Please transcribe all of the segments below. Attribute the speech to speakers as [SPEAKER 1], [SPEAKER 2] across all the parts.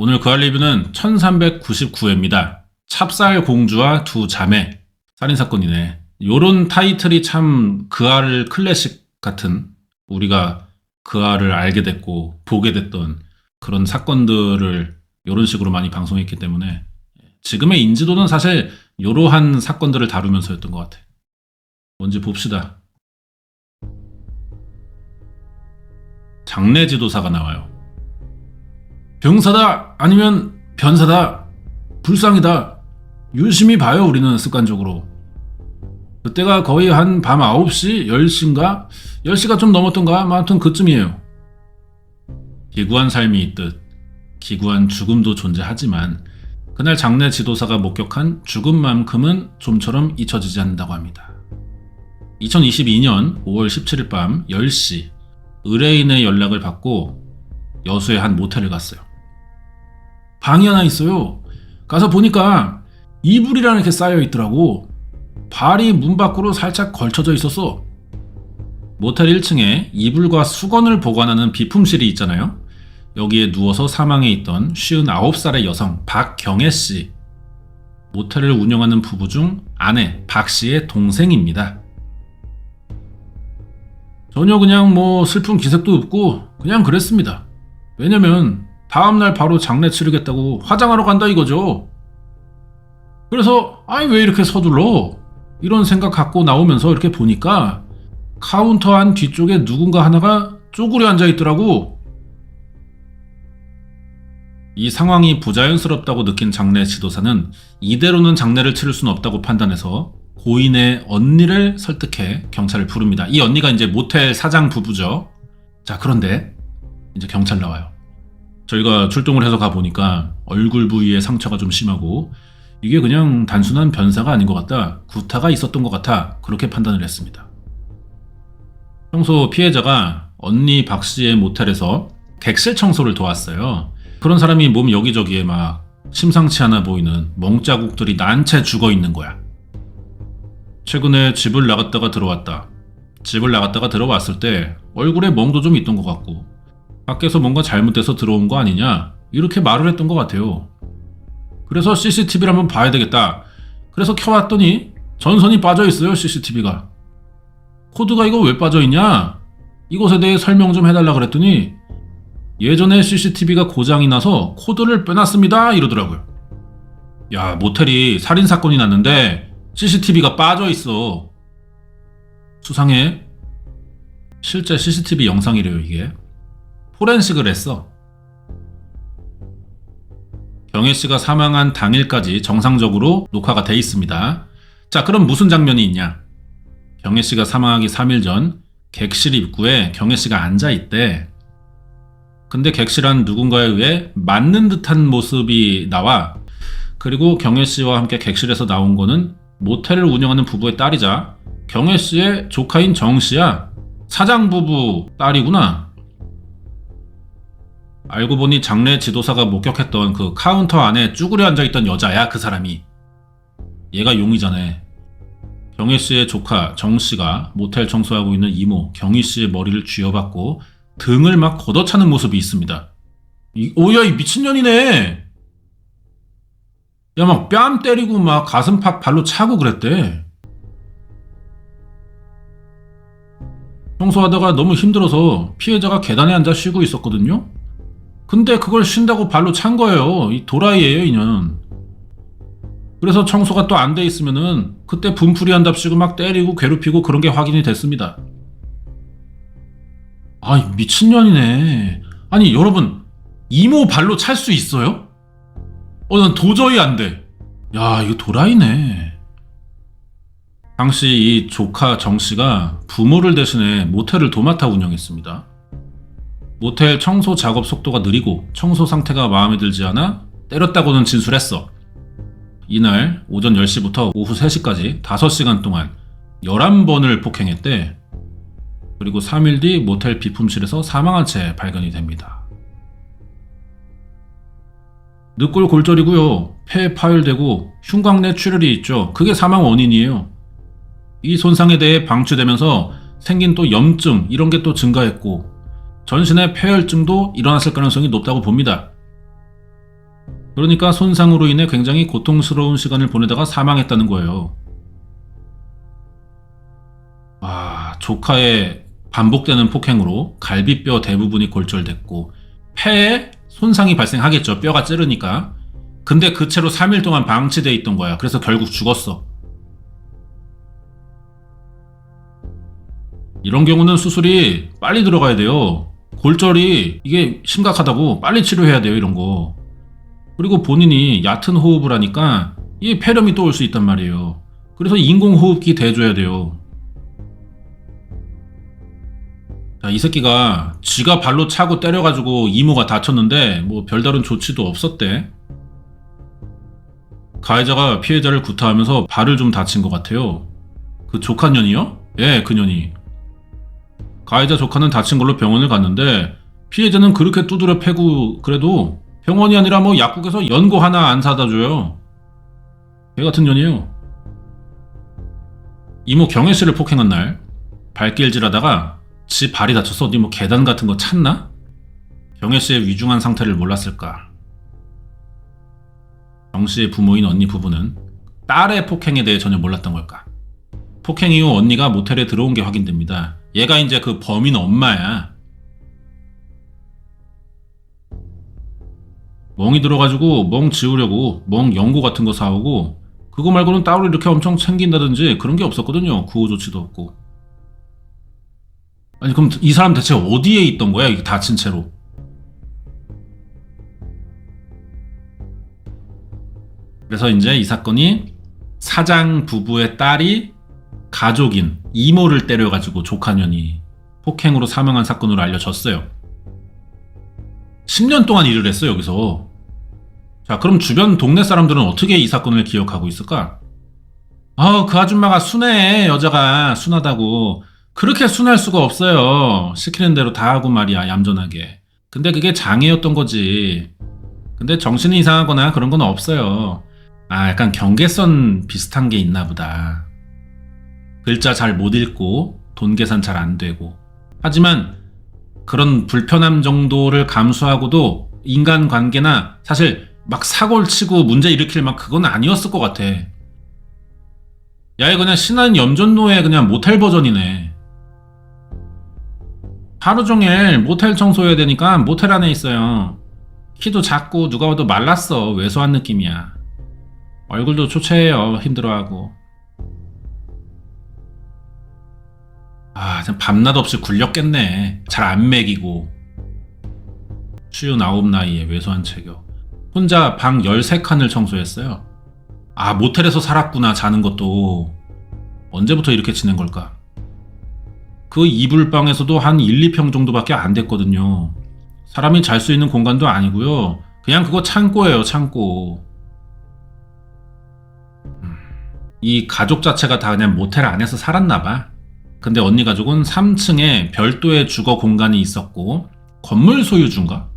[SPEAKER 1] 오늘 그할 리뷰는 1399회입니다. 찹쌀 공주와 두 자매. 살인사건이네. 요런 타이틀이 참 그할 클래식 같은, 우리가 그할을 알게 됐고 보게 됐던 그런 사건들을 요런 식으로 많이 방송했기 때문에 지금의 인지도는 사실 요러한 사건들을 다루면서였던 것 같아. 뭔지 봅시다. 장례지도사가 나와요. 병사다 아니면 변사다, 불상이다, 유심히 봐요. 우리는 습관적으로. 그때가 거의 한 밤 9시? 10시인가? 10시가 좀 넘었던가? 아무튼 그쯤이에요. 기구한 삶이 있듯 기구한 죽음도 존재하지만 그날 장례 지도사가 목격한 죽음만큼은 좀처럼 잊혀지지 않는다고 합니다. 2022년 5월 17일 밤 10시 의뢰인의 연락을 받고 여수의 한 모텔을 갔어요. 방이 하나 있어요. 가서 보니까 이불이랑 이렇게 쌓여 있더라고. 발이 문 밖으로 살짝 걸쳐져 있었어. 모텔 1층에 이불과 수건을 보관하는 비품실이 있잖아요. 여기에 누워서 사망해 있던 59살의 여성 박경애씨. 모텔을 운영하는 부부 중 아내 박씨의 동생입니다. 전혀 그냥 슬픈 기색도 없고 그냥 그랬습니다. 왜냐면 다음날 바로 장례 치르겠다고 화장하러 간다 이거죠. 그래서 왜 이렇게 서둘러? 이런 생각 갖고 나오면서 이렇게 보니까 카운터 안 뒤쪽에 누군가 하나가 쪼그려 앉아 있더라고. 이 상황이 부자연스럽다고 느낀 장례 지도사는 이대로는 장례를 치를 수는 없다고 판단해서 고인의 언니를 설득해 경찰을 부릅니다. 이 언니가 이제 모텔 사장 부부죠. 자, 그런데 이제 경찰 나와요. 저희가 출동을 해서 가보니까 얼굴 부위에 상처가 좀 심하고 이게 그냥 단순한 변사가 아닌 것 같다, 구타가 있었던 것 같아, 그렇게 판단을 했습니다. 평소 피해자가 언니 박씨의 모텔에서 객실 청소를 도왔어요. 그런 사람이 몸 여기저기에 막 심상치 않아 보이는 멍자국들이 난채 죽어있는 거야. 최근에 집을 나갔다가 들어왔다. 집을 나갔다가 들어왔을 때 얼굴에 멍도 좀 있던 것 같고 밖에서 뭔가 잘못돼서 들어온 거 아니냐, 이렇게 말을 했던 것 같아요. 그래서 CCTV를 한번 봐야 되겠다. 그래서 켜봤더니 전선이 빠져있어요. CCTV가. 코드가 이거 왜 빠져있냐? 이것에 대해 설명 좀 해달라 그랬더니 예전에 CCTV가 고장이 나서 코드를 빼놨습니다 이러더라고요. 야, 모텔이 살인사건이 났는데 CCTV가 빠져있어. 수상해. 실제 CCTV 영상이래요. 이게 포렌식을 했어. 경애씨가 사망한 당일까지 정상적으로 녹화가 돼 있습니다. 자, 그럼 무슨 장면이 있냐? 경애씨가 사망하기 3일 전 객실 입구에 경애씨가 앉아있대. 근데 객실 안 누군가에 의해 맞는 듯한 모습이 나와. 그리고 경애씨와 함께 객실에서 나온 거는 모텔을 운영하는 부부의 딸이자 경애씨의 조카인 정씨야. 사장부부 딸이구나. 알고 보니 장례 지도사가 목격했던 그 카운터 안에 쭈그려 앉아있던 여자야. 그 사람이. 얘가 용의자네. 경희씨의 조카 정씨가 모텔 청소하고 있는 이모 경희씨의 머리를 쥐어박고 등을 막 걷어차는 모습이 있습니다. 오야, 이 미친년이네. 야, 막 뺨 때리고 막 가슴팍 발로 차고 그랬대. 청소하다가 너무 힘들어서 피해자가 계단에 앉아 쉬고 있었거든요. 근데 그걸 쉰다고 발로 찬 거예요. 이 도라이예요, 이년. 그래서 청소가 또 안 돼 있으면은 그때 분풀이 한답시고 막 때리고 괴롭히고 그런 게 확인이 됐습니다. 미친년이네. 아니, 여러분, 이모 발로 찰 수 있어요? 난 도저히 안 돼. 야, 이거 도라이네. 당시 이 조카 정씨가 부모를 대신해 모텔을 도맡아 운영했습니다. 모텔 청소 작업 속도가 느리고 청소 상태가 마음에 들지 않아 때렸다고는 진술했어. 이날 오전 10시부터 오후 3시까지 5시간 동안 11번을 폭행했대. 그리고 3일 뒤 모텔 비품실에서 사망한 채 발견이 됩니다. 늑골 골절이고요. 폐에 파열되고 흉곽내 출혈이 있죠. 그게 사망 원인이에요. 이 손상에 대해 방치되면서 생긴 또 염증 이런 게 또 증가했고 전신의 폐혈증도 일어났을 가능성이 높다고 봅니다. 그러니까 손상으로 인해 굉장히 고통스러운 시간을 보내다가 사망했다는 거예요. 와, 조카의 반복되는 폭행으로 갈비뼈 대부분이 골절됐고 폐에 손상이 발생하겠죠. 뼈가 찌르니까. 근데 그 채로 3일 동안 방치돼 있던 거야. 그래서 결국 죽었어. 이런 경우는 수술이 빨리 들어가야 돼요. 골절이 이게 심각하다고 빨리 치료해야 돼요. 이런 거. 그리고 본인이 얕은 호흡을 하니까 이 폐렴이 또 올 수 있단 말이에요. 그래서 인공호흡기 대줘야 돼요. 자, 이 새끼가 지가 발로 차고 때려가지고 이모가 다쳤는데 뭐 별다른 조치도 없었대. 가해자가 피해자를 구타하면서 발을 좀 다친 것 같아요. 그 조카년이요? 예, 그년이. 가해자 조카는 다친 걸로 병원을 갔는데 피해자는 그렇게 두드려 패고 그래도 병원이 아니라 뭐 약국에서 연고 하나 안 사다 줘요. 개 같은 년이에요. 이모 경혜 씨를 폭행한 날 발길질하다가 지 발이 다쳐서 어디 뭐 계단 같은 거 찼나? 경혜 씨의 위중한 상태를 몰랐을까? 경 씨의 부모인 언니 부부는 딸의 폭행에 대해 전혀 몰랐던 걸까? 폭행 이후 언니가 모텔에 들어온 게 확인됩니다. 얘가 이제 그 범인 엄마야. 멍이 들어가지고 멍 지우려고 멍 연고 같은 거 사오고 그거 말고는 따로 이렇게 엄청 챙긴다든지 그런 게 없었거든요. 구호 조치도 없고. 아니 그럼 이 사람 대체 어디에 있던 거야? 이게 다친 채로. 그래서 이제 이 사건이 사장 부부의 딸이 가족인 이모를 때려가지고 조카년이 폭행으로 사망한 사건으로 알려졌어요. 10년 동안 일을 했어 여기서. 자, 그럼 주변 동네 사람들은 어떻게 이 사건을 기억하고 있을까? 그 아줌마가 순해. 여자가 순하다고. 그렇게 순할 수가 없어요. 시키는 대로 다 하고 말이야, 얌전하게. 근데 그게 장애였던 거지. 근데 정신이 이상하거나 그런 건 없어요. 약간 경계선 비슷한 게 있나 보다. 글자 잘 못 읽고 돈 계산 잘 안 되고. 하지만 그런 불편함 정도를 감수하고도 인간관계나 사실 막 사고를 치고 문제 일으킬 막 그건 아니었을 것 같아. 야, 이거 그냥 신한 염전노예 그냥 모텔 버전이네. 하루 종일 모텔 청소해야 되니까 모텔 안에 있어요. 키도 작고 누가 봐도 말랐어. 왜소한 느낌이야. 얼굴도 초췌해요. 힘들어하고. 밤낮 없이 굴렸겠네. 잘 안 먹이고. 59 나이에 왜소한 체격. 혼자 방 13칸을 청소했어요. 모텔에서 살았구나. 자는 것도. 언제부터 이렇게 지낸 걸까? 그 이불방에서도 한 1, 2평 정도밖에 안 됐거든요. 사람이 잘 수 있는 공간도 아니고요. 그냥 그거 창고예요. 창고. 이 가족 자체가 다 그냥 모텔 안에서 살았나 봐. 근데 언니 가족은 3층에 별도의 주거 공간이 있었고 건물 소유주인가?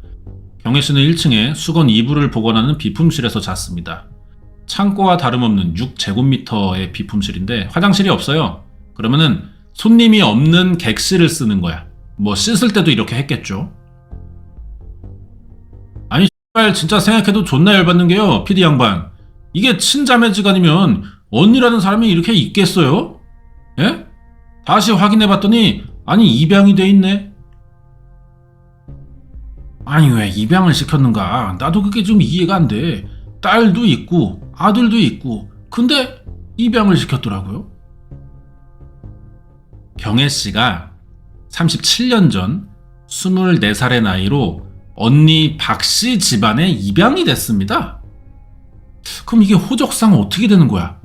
[SPEAKER 1] 경혜 씨는 1층에 수건 이불을 보관하는 비품실에서 잤습니다. 창고와 다름없는 6제곱미터의 비품실인데 화장실이 없어요. 그러면은 손님이 없는 객실을 쓰는 거야. 뭐 씻을 때도 이렇게 했겠죠. 아니 진짜 생각해도 존나 열받는 게요. PD 양반. 이게 친자매지간이면 언니라는 사람이 이렇게 있겠어요? 예? 다시 확인해봤더니 입양이 돼 있네. 아니 왜 입양을 시켰는가? 나도 그게 좀 이해가 안 돼. 딸도 있고 아들도 있고 근데 입양을 시켰더라고요. 경혜 씨가 37년 전 24살의 나이로 언니 박 씨 집안에 입양이 됐습니다. 그럼 이게 호적상 어떻게 되는 거야?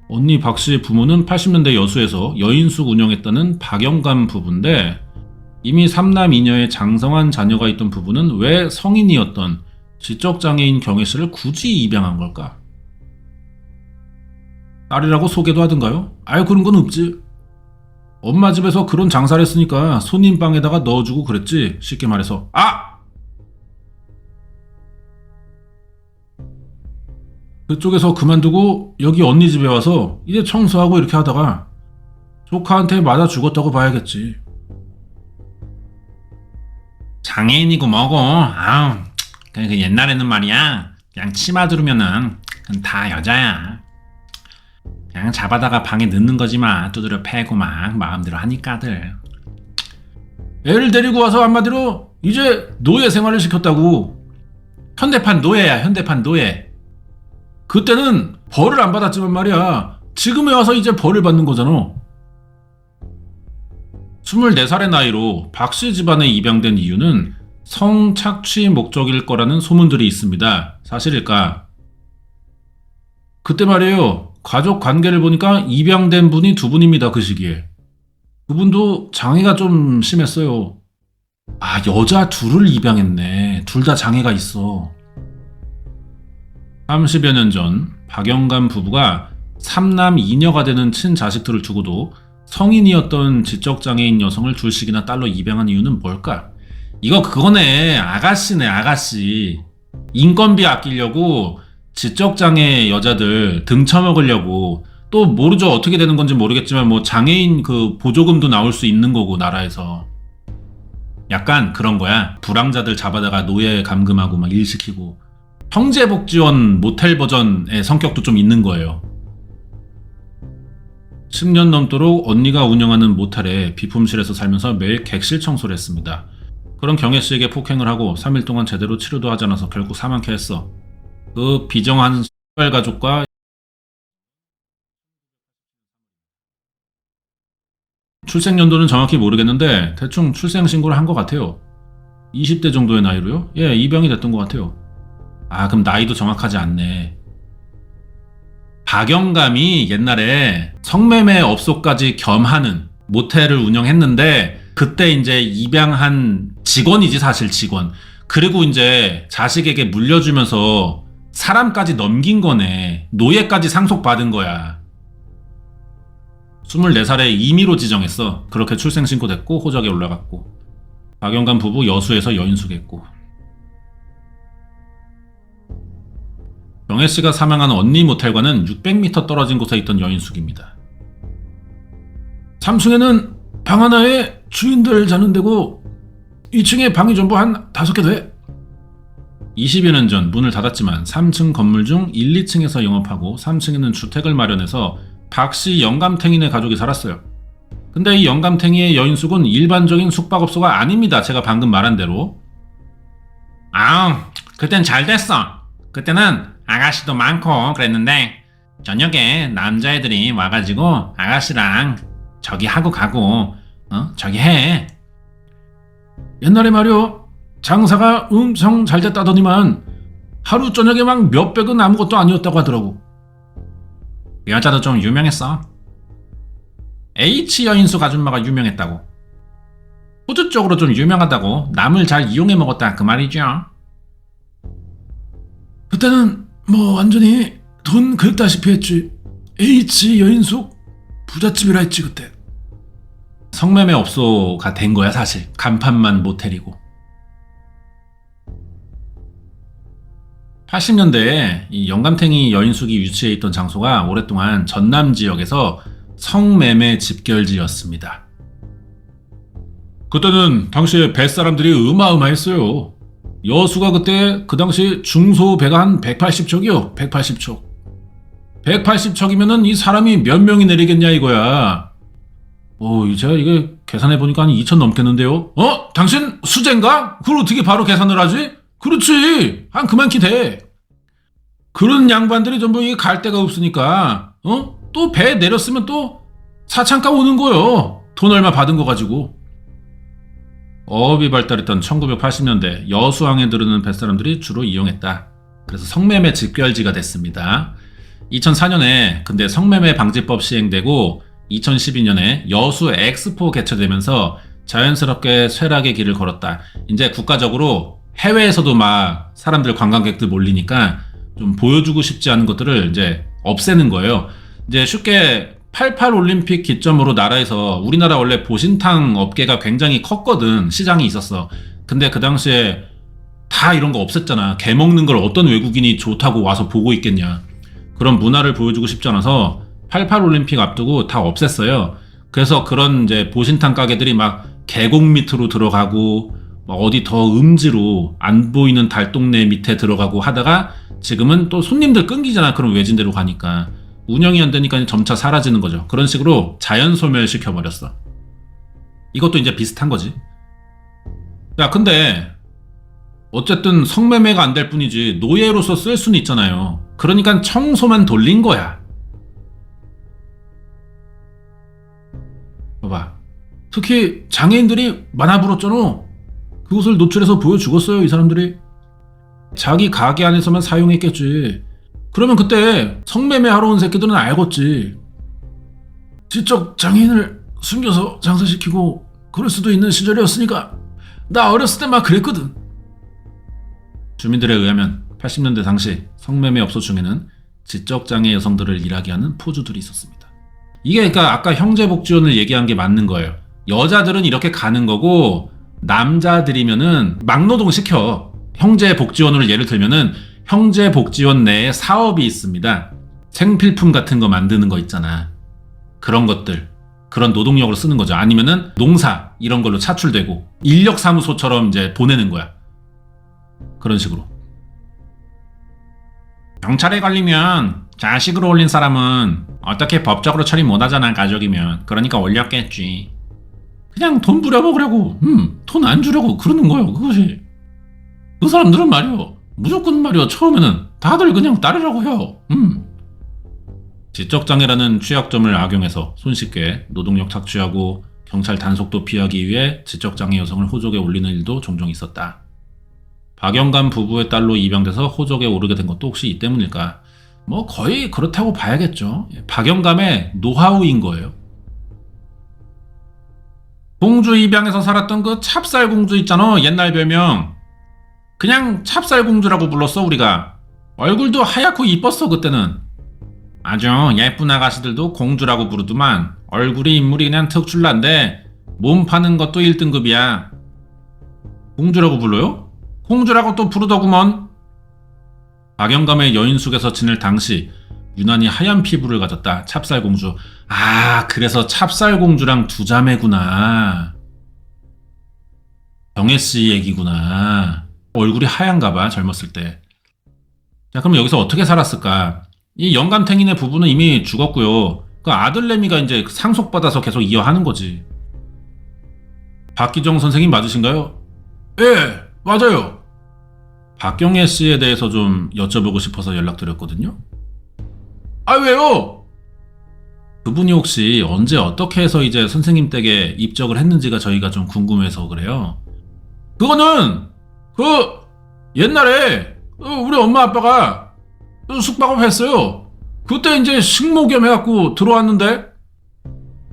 [SPEAKER 1] 언니 박 씨의 부모는 80년대 여수에서 여인숙 운영했다는 박영감 부부인데 이미 3남 2녀의 장성한 자녀가 있던 부부는 왜 성인이었던 지적장애인 경혜 씨를 굳이 입양한 걸까? 딸이라고 소개도 하던가요? 그런 건 없지. 엄마 집에서 그런 장사를 했으니까 손님방에다가 넣어주고 그랬지. 쉽게 말해서. 그쪽에서 그만두고 여기 언니 집에 와서 이제 청소하고 이렇게 하다가 조카한테 맞아 죽었다고 봐야겠지. 장애인이고 뭐고 그 옛날에는 말이야 그냥 치마 두르면은 그건 다 여자야. 그냥 잡아다가 방에 넣는 거지 마. 두드려 패고 막 마음대로 하니까들. 애를 데리고 와서 한마디로 이제 노예 생활을 시켰다고. 현대판 노예야, 현대판 노예. 그때는 벌을 안 받았지만 말이야. 지금에 와서 이제 벌을 받는 거잖아. 24살의 나이로 박씨 집안에 입양된 이유는 성착취 목적일 거라는 소문들이 있습니다. 사실일까? 그때 말이에요. 가족 관계를 보니까 입양된 분이 두 분입니다. 그 시기에. 그분도 장애가 좀 심했어요. 아, 여자 둘을 입양했네. 둘 다 장애가 있어. 30여 년 전 박영감 부부가 3남 2녀가 되는 친자식들을 두고도 성인이었던 지적장애인 여성을 둘씩이나 딸로 입양한 이유는 뭘까? 이거 그거네. 아가씨네, 아가씨. 인건비 아끼려고 지적장애 여자들 등쳐먹으려고. 또 모르죠. 어떻게 되는 건지 모르겠지만 뭐 장애인 그 보조금도 나올 수 있는 거고 나라에서. 약간 그런 거야. 불황자들 잡아다가 노예 감금하고 막 일시키고. 형제복지원 모텔 버전의 성격도 좀 있는 거예요. 10년 넘도록 언니가 운영하는 모텔에 비품실에서 살면서 매일 객실 청소를 했습니다. 그런 경혜 씨에게 폭행을 하고 3일 동안 제대로 치료도 하지 않아서 결국 사망케 했어. 그 비정한 X발 가족과 출생 연도는 정확히 모르겠는데 대충 출생 신고를 한 것 같아요. 20대 정도의 나이로요? 예, 입양이 됐던 것 같아요. 아, 그럼 나이도 정확하지 않네. 박영감이 옛날에 성매매 업소까지 겸하는 모텔을 운영했는데 그때 이제 입양한 직원이지 사실 직원. 그리고 이제 자식에게 물려주면서 사람까지 넘긴 거네. 노예까지 상속받은 거야. 24살에 임의로 지정했어. 그렇게 출생신고됐고 호적에 올라갔고. 박영감 부부 여수에서 여인숙했고. 경혜씨가 사망한 언니 모텔과는 600m 떨어진 곳에 있던 여인숙입니다. 3층에는 방 하나에 주인들 자는 데고 2층에 방이 전부 한 5개 돼. 20여 년 전 문을 닫았지만 3층 건물 중 1, 2층에서 영업하고 3층에는 주택을 마련해서 박씨 영감탱이네 가족이 살았어요. 근데 이 영감탱이의 여인숙은 일반적인 숙박업소가 아닙니다. 제가 방금 말한 대로. 아, 그땐 잘 됐어. 그때는 아가씨도 많고 그랬는데 저녁에 남자애들이 와가지고 아가씨랑 저기 하고 가고 저기 해. 옛날에 말이요. 장사가 엄청 잘 됐다더니만 하루 저녁에 막 몇백은 아무것도 아니었다고 하더라고. 그 여자도 좀 유명했어. H 여인숙 아줌마가 유명했다고. 호주 쪽으로 좀 유명하다고. 남을 잘 이용해 먹었다 그 말이죠. 그때는 뭐 완전히 돈 긁다시피 했지. H 여인숙 부잣집이라 했지 그때. 성매매 업소가 된 거야 사실. 간판만 모텔이고. 80년대에 이 영감탱이 여인숙이 위치해 있던 장소가 오랫동안 전남 지역에서 성매매 집결지였습니다. 그때는 당시에 뱃사람들이 어마어마했어요. 여수가 그때 그 당시 중소 배가 한 180척이요. 180척. 180척이면은 이 사람이 몇 명이 내리겠냐 이거야. 제가 이게 계산해보니까 한 2천 넘겠는데요. 당신 수제인가? 그걸 어떻게 바로 계산을 하지? 그렇지. 한 그만키 돼. 그런 양반들이 전부 이게 갈 데가 없으니까 또 배 내렸으면 또 사창가 오는 거요. 돈 얼마 받은 거 가지고. 어업이 발달했던 1980년대 여수항에 들르는 뱃사람들이 주로 이용했다. 그래서 성매매 집결지가 됐습니다. 2004년에 근데 성매매 방지법 시행되고 2012년에 여수 엑스포 개최되면서 자연스럽게 쇠락의 길을 걸었다. 이제 국가적으로 해외에서도 막 사람들 관광객들 몰리니까 좀 보여주고 싶지 않은 것들을 이제 없애는 거예요. 이제 쉽게 88 올림픽 기점으로 나라에서 우리나라 원래 보신탕 업계가 굉장히 컸거든. 시장이 있었어. 근데 그 당시에 다 이런 거 없앴잖아. 개 먹는 걸 어떤 외국인이 좋다고 와서 보고 있겠냐. 그런 문화를 보여주고 싶지 않아서 88 올림픽 앞두고 다 없앴어요. 그래서 그런 이제 보신탕 가게들이 막 계곡 밑으로 들어가고 막 어디 더 음지로 안 보이는 달동네 밑에 들어가고 하다가 지금은 또 손님들 끊기잖아. 그럼 외진데로 가니까. 운영이 안 되니까 점차 사라지는 거죠. 그런 식으로 자연 소멸시켜버렸어. 이것도 이제 비슷한 거지. 야, 근데 어쨌든 성매매가 안 될 뿐이지 노예로서 쓸 수는 있잖아요. 그러니까 청소만 돌린 거야. 봐봐. 특히 장애인들이 많아 불었잖아. 그것을 노출해서 보여주겠어요, 이 사람들이. 자기 가게 안에서만 사용했겠지. 그러면 그때 성매매 하러 온 새끼들은 알겠지. 지적 장애인을 숨겨서 장사시키고 그럴 수도 있는 시절이었으니까 나 어렸을 때 막 그랬거든. 주민들에 의하면 80년대 당시 성매매 업소 중에는 지적장애 여성들을 일하게 하는 포주들이 있었습니다. 이게 그러니까 아까 형제복지원을 얘기한 게 맞는 거예요. 여자들은 이렇게 가는 거고 남자들이면은 막노동 시켜. 형제복지원으로 예를 들면은 형제복지원 내에 사업이 있습니다. 생필품 같은 거 만드는 거 있잖아. 그런 것들, 그런 노동력으로 쓰는 거죠. 아니면은 농사 이런 걸로 차출되고 인력사무소처럼 이제 보내는 거야. 그런 식으로. 경찰에 걸리면 자식으로 올린 사람은 어떻게 법적으로 처리 못하잖아. 가족이면. 그러니까 올렸겠지. 그냥 돈 부려먹으려고 돈 안 주려고 그러는 거예요. 그것이. 그 사람들은 말이요, 무조건 말이요, 처음에는 다들 그냥 따르라고 해요. 지적장애라는 취약점을 악용해서 손쉽게 노동력 착취하고 경찰 단속도 피하기 위해 지적장애 여성을 호적에 올리는 일도 종종 있었다. 박영감 부부의 딸로 입양돼서 호적에 오르게 된 것도 혹시 이 때문일까? 뭐 거의 그렇다고 봐야겠죠. 박영감의 노하우인 거예요. 공주 입양에서 살았던 그 찹쌀공주 있잖아. 옛날 별명. 그냥 찹쌀공주라고 불렀어 우리가. 얼굴도 하얗고 이뻤어 그때는. 아주 예쁜 아가씨들도 공주라고 부르더만. 얼굴이 인물이 그냥 특출난데 몸 파는 것도 1등급이야. 공주라고 불러요? 공주라고 또 부르더구먼. 박영감의 여인숙에서 지낼 당시 유난히 하얀 피부를 가졌다. 찹쌀공주. 아, 그래서 찹쌀공주랑 두 자매구나. 정혜씨 얘기구나. 얼굴이 하얀가 봐, 젊었을 때. 자, 그럼 여기서 어떻게 살았을까? 이 영감탱이네 부부는 이미 죽었고요. 그 아들내미가 이제 상속받아서 계속 이어하는 거지. 박기정 선생님 맞으신가요? 예, 맞아요. 박경혜 씨에 대해서 좀 여쭤보고 싶어서 연락드렸거든요. 아, 왜요? 그분이 혹시 언제 어떻게 해서 이제 선생님 댁에 입적을 했는지가 저희가 좀 궁금해서 그래요. 그거는 옛날에 우리 엄마 아빠가 숙박업 했어요. 그때 이제 식모겸 해갖고 들어왔는데.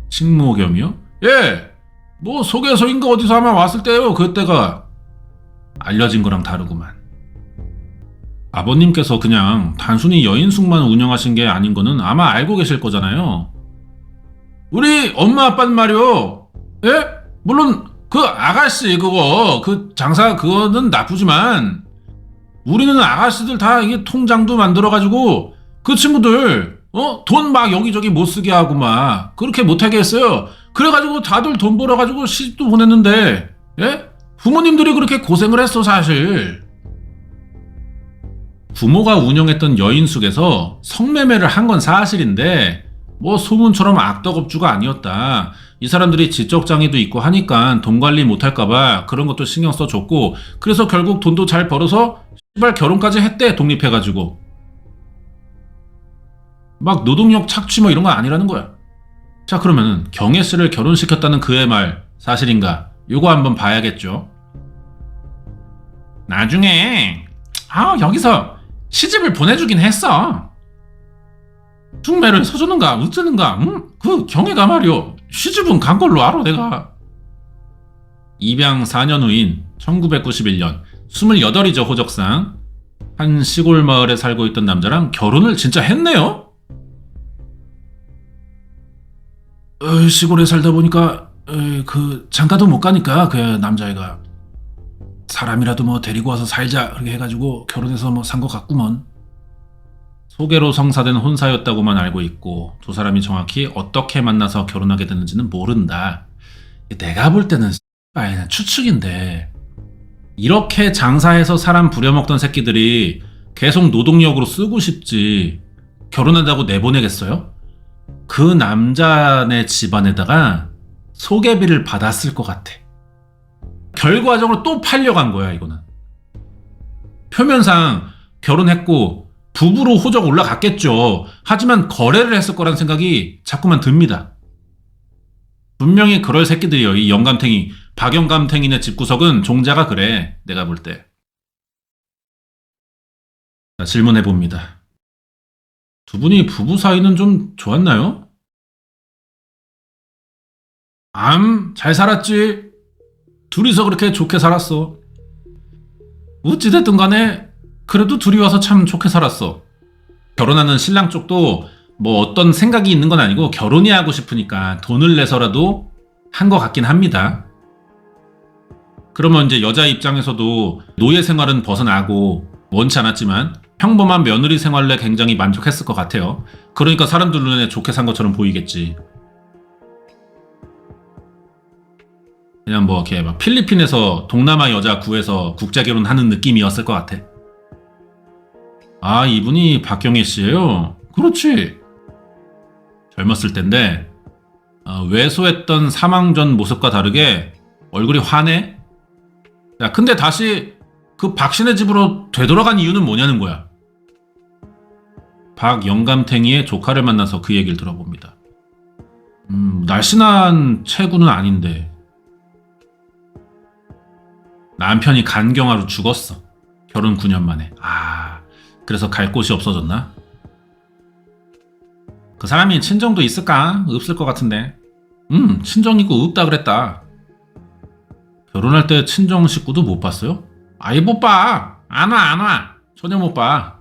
[SPEAKER 1] 식모겸이요? 예, 뭐 소개서인가 어디서 아마 왔을 때요. 그때가. 알려진 거랑 다르구만. 아버님께서 그냥 단순히 여인숙만 운영하신 게 아닌 거는 아마 알고 계실 거잖아요. 우리 엄마 아빠는 말이요. 예? 물론 그 아가씨 그 장사 그거는 나쁘지만 우리는 아가씨들 다 이게 통장도 만들어가지고 그 친구들 돈 막 여기저기 못 쓰게 하고 막 그렇게 못하게 했어요. 그래가지고 다들 돈 벌어가지고 시집도 보냈는데, 예? 부모님들이 그렇게 고생을 했어 사실. 부모가 운영했던 여인숙에서 성매매를 한 건 사실인데 뭐 소문처럼 악덕업주가 아니었다. 이 사람들이 지적장애도 있고 하니까 돈 관리 못할까봐 그런 것도 신경 써줬고, 그래서 결국 돈도 잘 벌어서 씨발 결혼까지 했대. 독립해가지고. 막 노동력 착취 뭐 이런 건 아니라는 거야. 자, 그러면은 경혜 씨를 결혼시켰다는 그의 말 사실인가? 요거 한번 봐야겠죠. 나중에 여기서 시집을 보내주긴 했어. 중매를 서주는가 어쩌는가. 그 경혜가 말이오, 시집은 간 걸로 알아 내가. 입양 4년 후인 1991년 28이죠 호적상. 한 시골 마을에 살고 있던 남자랑 결혼을 진짜 했네요. 시골에 살다 보니까 장가도 못 가니까 그 남자애가 사람이라도 뭐 데리고 와서 살자 그렇게 해가지고 결혼해서 뭐 산 것 같구먼. 소개로 성사된 혼사였다고만 알고 있고 두 사람이 정확히 어떻게 만나서 결혼하게 됐는지는 모른다. 내가 볼 때는 추측인데 이렇게 장사해서 사람 부려먹던 새끼들이 계속 노동력으로 쓰고 싶지 결혼한다고 내보내겠어요? 그 남자네 집안에다가 소개비를 받았을 것 같아. 결과적으로 또 팔려간 거야, 이거는. 표면상 결혼했고 부부로 호적 올라갔겠죠. 하지만 거래를 했을 거란 생각이 자꾸만 듭니다. 분명히 그럴 새끼들이요. 이 영감탱이, 박영감탱이네 집구석은 종자가 그래. 내가 볼 때. 자, 질문해봅니다. 두 분이 부부 사이는 좀 좋았나요? 잘 살았지. 둘이서 그렇게 좋게 살았어. 어찌됐든 간에 그래도 둘이 와서 참 좋게 살았어. 결혼하는 신랑 쪽도 뭐 어떤 생각이 있는 건 아니고 결혼이 하고 싶으니까 돈을 내서라도 한 것 같긴 합니다. 그러면 이제 여자 입장에서도 노예 생활은 벗어나고 원치 않았지만 평범한 며느리 생활에 굉장히 만족했을 것 같아요. 그러니까 사람들 눈에 좋게 산 것처럼 보이겠지. 그냥 뭐 이렇게 막 필리핀에서 동남아 여자 구해서 국제 결혼하는 느낌이었을 것 같아. 아, 이분이 박경혜 씨예요? 그렇지. 젊었을 텐데 왜소했던 사망 전 모습과 다르게 얼굴이 환해? 야, 근데 다시 그 박신혜 집으로 되돌아간 이유는 뭐냐는 거야. 박영감탱이의 조카를 만나서 그 얘기를 들어봅니다. 날씬한 체구는 아닌데 남편이 간경화로 죽었어. 결혼 9년 만에. 그래서 갈 곳이 없어졌나? 그 사람이 친정도 있을까? 없을 것 같은데. 친정 있고 없다 그랬다. 결혼할 때 친정 식구도 못 봤어요? 아예 못 봐. 안 와. 전혀 못 봐.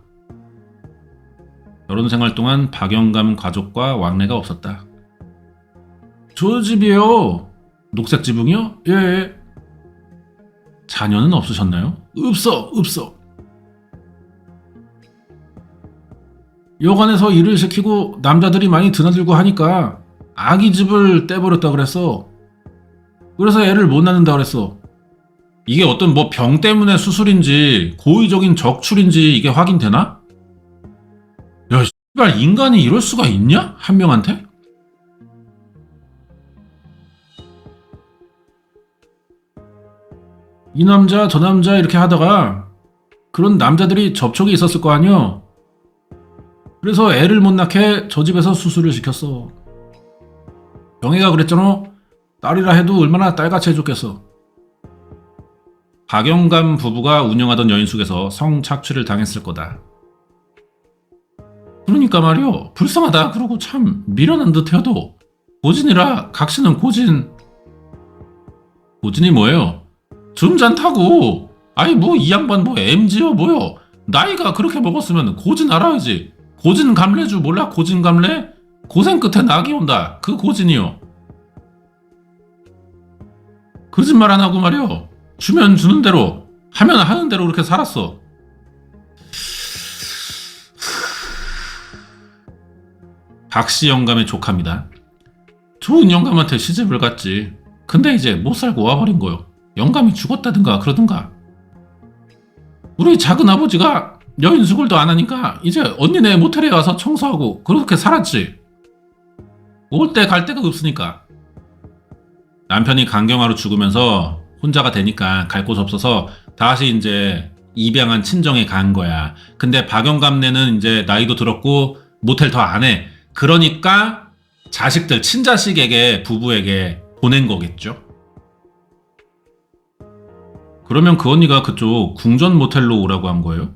[SPEAKER 1] 결혼 생활 동안 박영감 가족과 왕래가 없었다. 저 집이요. 녹색 지붕이요? 예. 자녀는 없으셨나요? 없어. 여관에서 일을 시키고 남자들이 많이 드나들고 하니까 아기 집을 떼버렸다 그랬어. 그래서 애를 못 낳는다 그랬어. 이게 어떤 뭐 병 때문에 수술인지 고의적인 적출인지 이게 확인되나? 야, 씨발 인간이 이럴 수가 있냐? 한 명한테? 이 남자 저 남자 이렇게 하다가 그런 남자들이 접촉이 있었을 거 아니야? 그래서 애를 못 낳게 저 집에서 수술을 시켰어. 병혜가 그랬잖아. 딸이라 해도 얼마나 딸같이 해줬겠어. 박영감 부부가 운영하던 여인숙에서 성착취를 당했을 거다. 그러니까 말이요. 불쌍하다. 그러고 참 미련한 듯해도 고진이라 각시는 고진. 고진이 뭐예요? 점잖다고. 아니 뭐 이 양반 뭐 MG요 뭐요. 나이가 그렇게 먹었으면 고진 알아야지. 고진 감래주 몰라? 고진 감래? 고생 끝에 낙이 온다. 그 고진이요. 거짓말 안 하고 말이요. 주면 주는 대로 하면 하는 대로 그렇게 살았어. 박씨 영감의 조카입니다. 좋은 영감한테 시집을 갔지. 근데 이제 못 살고 와버린 거요. 영감이 죽었다든가 그러든가. 우리 작은 아버지가 여인숙을도 안 하니까 이제 언니네 모텔에 와서 청소하고 그렇게 살았지. 올 때 갈 데가 없으니까. 남편이 간경화로 죽으면서 혼자가 되니까 갈 곳 없어서 다시 이제 입양한 친정에 간 거야. 근데 박영감네는 이제 나이도 들었고 모텔 더 안 해. 그러니까 자식들 친자식에게 부부에게 보낸 거겠죠. 그러면 그 언니가 그쪽 궁전 모텔로 오라고 한 거예요?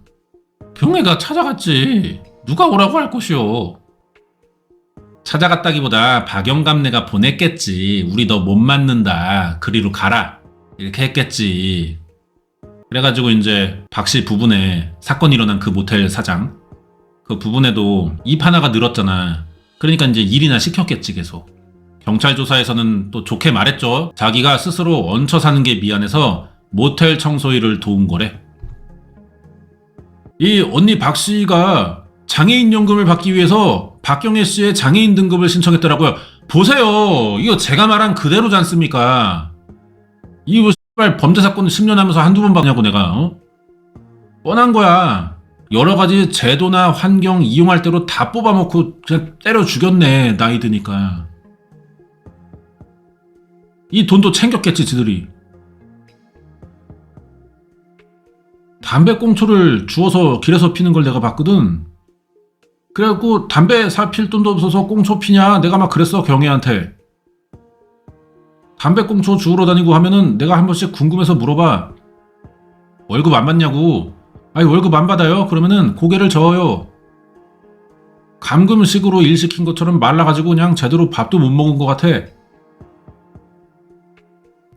[SPEAKER 1] 경혜가 찾아갔지. 누가 오라고 할 것이오. 찾아갔다기보다 박영감네가 보냈겠지. 우리 너 못 맞는다. 그리로 가라. 이렇게 했겠지. 그래가지고 이제 박씨 부부네 사건 일어난 그 모텔 사장 그 부부네도 입 하나가 늘었잖아. 그러니까 이제 일이나 시켰겠지 계속. 경찰 조사에서는 또 좋게 말했죠. 자기가 스스로 얹혀 사는 게 미안해서 모텔 청소 일을 도운 거래. 이 언니 박 씨가 장애인 연금을 받기 위해서 박경혜 씨의 장애인 등급을 신청했더라고요. 보세요. 이거 제가 말한 그대로지 않습니까? 이거 범죄 사건 10년 하면서 한두 번 봤냐고 내가. 어? 뻔한 거야. 여러 가지 제도나 환경 이용할 대로 다 뽑아먹고 그냥 때려 죽였네. 나이 드니까. 이 돈도 챙겼겠지 지들이. 담배 꽁초를 주워서 길에서 피는 걸 내가 봤거든. 그래갖고 담배 사필 돈도 없어서 꽁초 피냐? 내가 막 그랬어 경혜한테. 담배 꽁초 주우러 다니고 하면은 내가 한 번씩 궁금해서 물어봐. 월급 안 받냐고. 아니 월급 안 받아요? 그러면은 고개를 저어요. 감금식으로 일 시킨 것처럼 말라가지고 그냥 제대로 밥도 못 먹은 것 같아.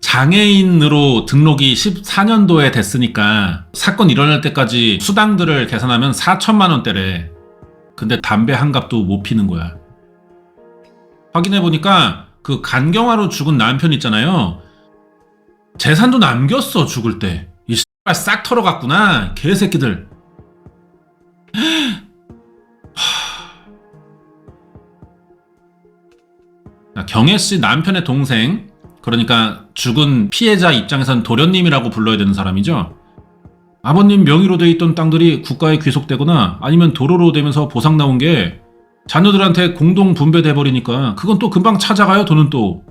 [SPEAKER 1] 장애인으로 등록이 14년도에 됐으니까 사건 일어날 때까지 수당들을 계산하면 4천만 원대래. 근데 담배 한 갑도 못 피는 거야. 확인해보니까 그 간경화로 죽은 남편 있잖아요. 재산도 남겼어 죽을 때. 이 X발 싹 털어갔구나 개새끼들. 경혜씨 남편의 동생, 그러니까 죽은 피해자 입장에선 도련님이라고 불러야 되는 사람이죠. 아버님 명의로 돼 있던 땅들이 국가에 귀속되거나 아니면 도로로 되면서 보상 나온 게 자녀들한테 공동 분배돼 버리니까 그건 또 금방 찾아가요. 돈은 또.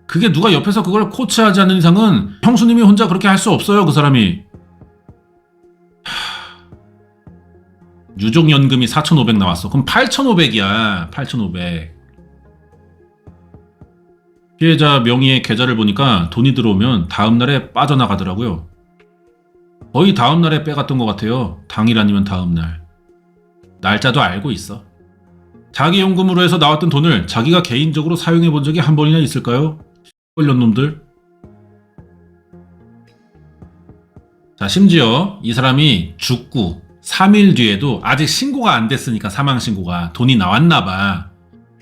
[SPEAKER 1] 그게 누가 옆에서 그걸 코치하지 않는 이상은 형수님이 혼자 그렇게 할 수 없어요. 그 사람이. 유족연금이 4,500 나왔어. 그럼 8,500이야. 8,500. 피해자 명의의 계좌를 보니까 돈이 들어오면 다음날에 빠져나가더라고요. 거의 다음날에 빼갔던 것 같아요. 당일 아니면 다음날. 날짜도 알고 있어. 자기 연금으로 해서 나왔던 돈을 자기가 개인적으로 사용해 본 적이 한 번이나 있을까요? 걸린 놈들. 자, 심지어 이 사람이 죽고 3일 뒤에도 아직 신고가 안 됐으니까 사망신고가 돈이 나왔나 봐.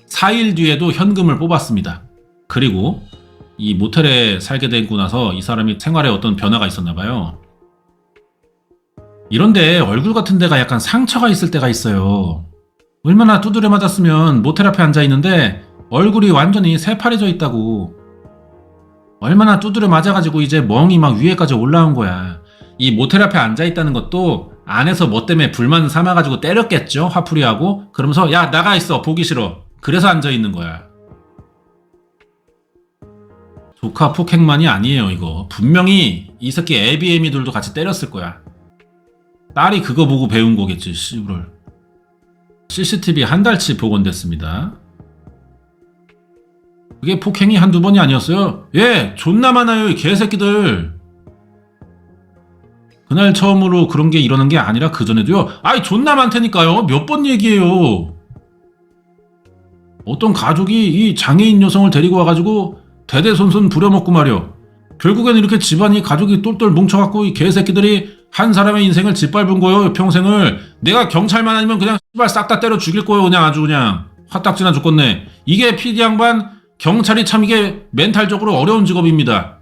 [SPEAKER 1] 4일 뒤에도 현금을 뽑았습니다. 그리고 이 모텔에 살게 되고 나서 이 사람이 생활에 어떤 변화가 있었나 봐요. 이런데 얼굴 같은 데가 약간 상처가 있을 때가 있어요. 얼마나 두드려 맞았으면 모텔 앞에 앉아있는데 얼굴이 완전히 새파래져 있다고. 얼마나 두드려 맞아가지고 이제 멍이 막 위에까지 올라온 거야. 이 모텔 앞에 앉아있다는 것도 안에서 뭐 때문에 불만 삼아가지고 때렸겠죠. 화풀이하고. 그러면서 야 나가 있어 보기 싫어. 그래서 앉아있는 거야. 조카 폭행만이 아니에요 이거. 분명히 이 새끼 애비애미들도 같이 때렸을 거야. 딸이 그거 보고 배운 거겠지. 씨부를. CCTV 한 달치 복원됐습니다. 그게 폭행이 한두 번이 아니었어요. 예, 존나 많아요 이 개새끼들. 그날 처음으로 그런 게 일어난 게 아니라 그전에도요. 아이 존나 많다니까요. 몇 번 얘기해요. 어떤 가족이 이 장애인 여성을 데리고 와가지고 대대손손 부려먹고 말이요. 결국엔 이렇게 집안이 가족이 똘똘 뭉쳐갖고 이 개새끼들이 한 사람의 인생을 짓밟은 거예요. 평생을. 내가 경찰만 아니면 그냥 씨발 싹 다 때려 죽일 거예요. 그냥 아주 그냥 화딱지나 죽겠네. 이게 PD 양반 경찰이 참 이게 멘탈적으로 어려운 직업입니다.